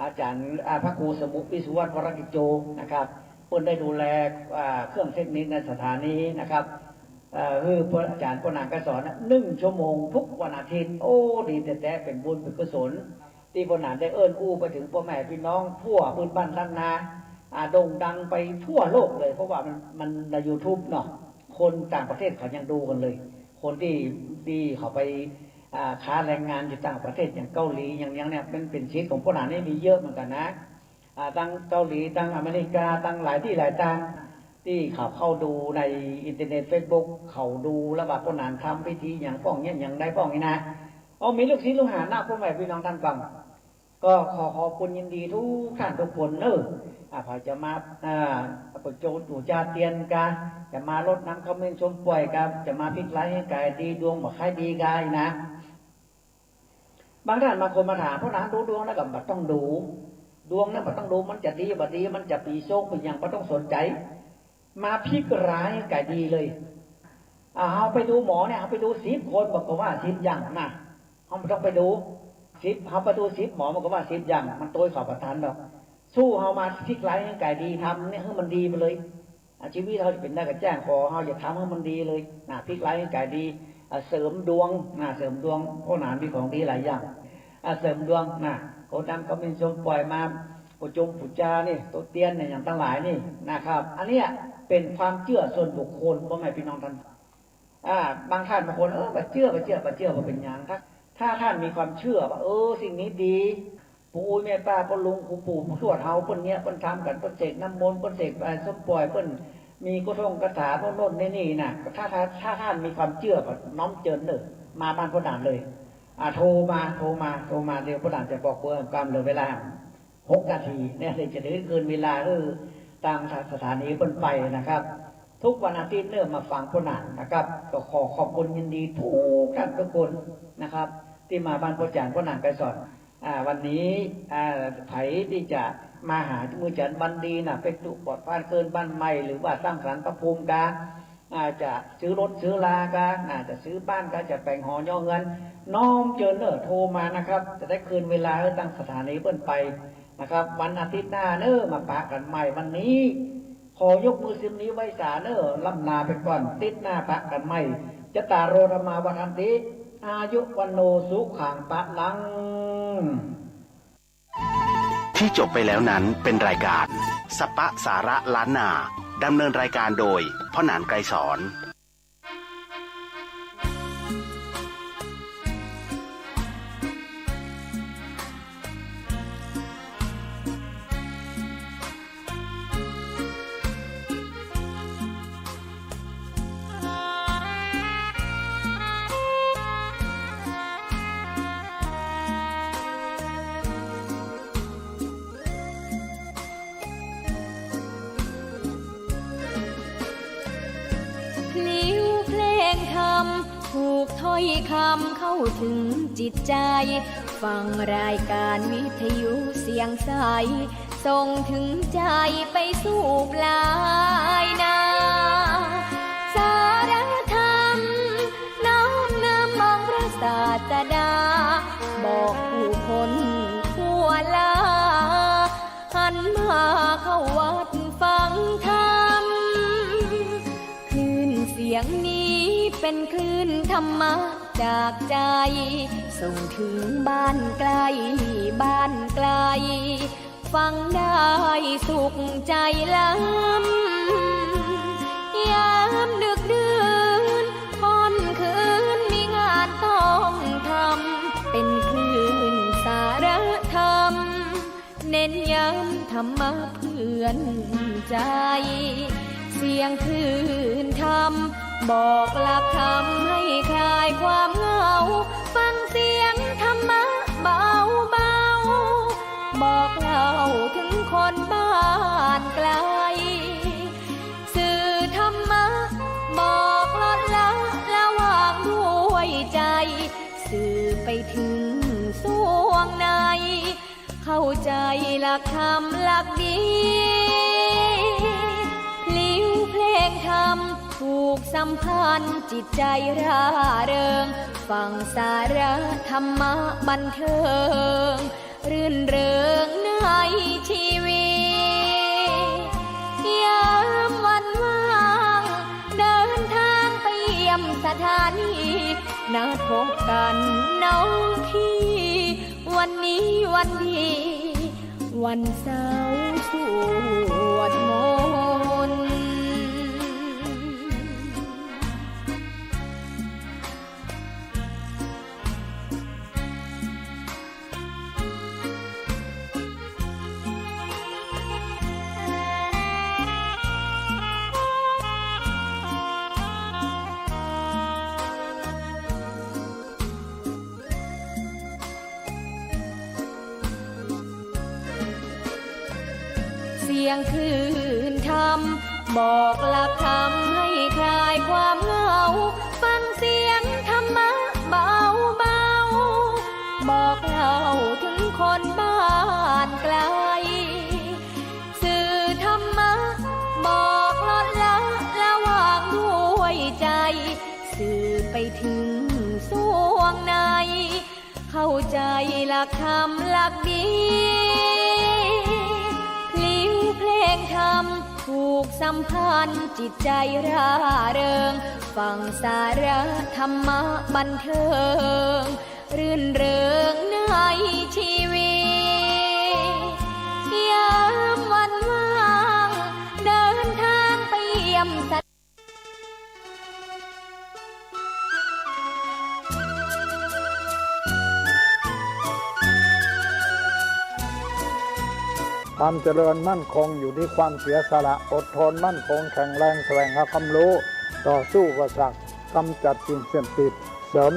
อาจารย์พระครูสมุปิสุวัฒน์วรกิจโจนะครับเพิ่นได้ดูแลเครื่องเทคนิคในสถานีนะครับ คือพระอาจารย์พระนางก็สอน1 ชั่วโมงทุกวันอาทิตย์โอ้ดีแต่เป็นบุญเป็นกุศลที่พระนางได้เอิ้นอู้ไปถึงพ่อแม่พี่น้องทั่วพื้นบ้านล้านนาโด่งดังไปทั่วโลกเลยเพราะว่ามันใน YouTube เนาะคนต่างประเทศเขายังดูกันเลยคนที่เขาไปค้าแรงงานอยู่ต่างประเทศอย่างเกาหลีอย่างเนี่ยเป็นชีวิตของพระนางนี่มีเยอะเหมือนกันนะตั้งเกาหลีตั้งอเมริกาตั้งหลายที่หลายทางที่เขาเข้าดูในอินเทอร์เน็ตเฟซบุ๊กเขาดูแล้วว่าพระนางทำพิธีอย่างป้องเนี่ยอย่างใดป้องนี่นะมีลูกศิษย์ลูกหาหน้าพ่อแม่พี่น้องท่านฟังก็ขอบคุณยินดีทุกท่านทุกคนพอจะมาประโจทย์ตู่จาเตียนกันจะมารดน้ำข้าวเม่นชมป่วยกันจะมาพิจารณาให้กายดีดวงบอกให้ดีกายนะบางท่านมาคนมาถามเพราะนั้นดูดวงแล้วก็บัดต้องดูดวงนั้นบัดต้องดูมันจะดีบัดดีมันจะปีโชคเป็นอย่างบัดต้องสนใจมาพิจารณาให้กายดีเลยเอาไปดูหมอเนี่ยเอาไปดู10 คนบอกว่า10 อย่างนะเขาไม่ต้องไปดู10เขาไปดู10 หมอมันก็ว่า10 อย่างมันโตยข่าวประทานดอกสู้เฮามาพลิกไล่ให้กายดีทำเนี่ยให้มันดีไปเลยชีวิตเราจะเป็นได้กับแจ้งขอเฮาอย่าทำให้มันดีเลยพลิกไล่ให้กายดีเสริมดวงเสริมดวงเพราะหนานมีของดีหลายอย่างเสริมดวงโคดังก็เป็นชมปล่อยมาปุจงปุจจานี่ตัวเตียนเนี่ยอย่างทั้งหลายนี่นะครับอันนี้เป็นความเชื่อส่วนบุคคลพ่อแม่พี่น้องท่านบางท่านบางคนไปเชื่อว่าเป็นอย่างถ้าท่านมีความเชื่อว่าสิ่งนี้ดีปู่แม่ป้าพ่อลุงครูปู่ผู้ทวดเฮาเพิ่นเนี้ยเพิ่นทำกันเพิ่นเสกน้ำมนต์เพิ่นเสกส้มปล่อยเพิ่นมีกระทงกระถาเพิ่นโน่นนี่น่ะถ้าท่านมีความเชื่อก็น้อมเจิญมาบ้านพ่อด่านเลยโทรมาเดี๋ยวพ่อด่านจะบอกเพิ่มกำเหลือเวลา6 นาทีเนี่ยจะถึงคืนเวลาตามสถานีเพิ่นไปนะครับทุกวันอาทิตย์มาฟังพ่อด่านนะครับก็ขอบคุณยินดีทุกท่านทุกคนนะครับที่มาบ้านพ่ออาจารย์พ่อด่านไปสอนวันนี้ไผที่จะมาหามือจันบันดีเป็นตุปอดบ้านเกินบ้านใหม่หรือว่าสร้างสรรค์พระภูมิกาจะซื้อรถซื้อลากาจะซื้อบ้านก็จะแปลงหอย่อเงินน้อมเจริญโทรมานะครับจะได้คืนเวลาตั้งสถานีเปิ้นไปนะครับวันอาทิตย์หน้ามาปะกันใหม่วันนี้ขอยกมือซิมนี้ไว้สาล่ำลาไปก่อนติดหน้าปะกันใหม่จะตาโรธมาวันอันติอายุวันโนสุขังปะลังที่จบไปแล้วนั้นเป็นรายการสปะสาระล้านนาดำเนินรายการโดยพ่อหนานไกรสอนถูกถ้อยคำเข้าถึงจิตใจฟังรายการวิทยุเสียงใสส่งถึงใจไปสู่ปลายนาสารธรรมน้อมนำมองพระศาสดาบอกผู้คนทั่วลาหันมาเข้าวัดฟังธรรมคลื่นเสียงนี้เป็นคลื่นธรรมะจากใจส่งถึงบ้านไกลฟังได้สุขใจล้ำยามดึกดื่นค่ำคืนมีงานต้องทำเป็นคลื่นสารธรรมเน้นย้ำธรรมะเพื่อนใจเสียงคลื่นธรรมบอกหลักธรรมให้คลายความเหงาฟังเสียงธรรมะเบาบอกเล่าถึงคนบ้านไกลสื่อธรรมะบอกลดละวางด้วยใจสื่อไปถึงสวงในเข้าใจหลักธรรมหลักดีพลิ้วเพลงธรรมผูกสัมพันธ์จิตใจร่าเริงฟังสาระธรรมะบันเทิงรื่นเริงในชีวิตยามวันว่างเดินทางไป นัดพบกันน้องพี่วันนี้วันดีวันเสาร์สวดมนต์ เสียงคลื่นทำบอกหลักธรรมให้คลายความเหงาฟังเสียงธรรมะเบาเบาบอกเล่าถึงคนบ้านไกลสื่อธรรมะบอกลดละระหว่างด้วยใจสื่อไปถึงสวงในเข้าใจหลักธรรมหลักดีเพลงธรรมผูกสัมพันธ์จิตใจร่าเริงฟังสาระธรรมะบันเทิงรื่นเริงในชีวิตยามวันว่างเดินทางไปเยี่ยมสัตว์ ความเจริญมั่นคงอยู่ที่ความเสียสละอดทนมั่นคงแข็งแรงแสวงหาความรู้ต่อสู้กับศักดิ์กำจัดสิ่งเสพติดเสริม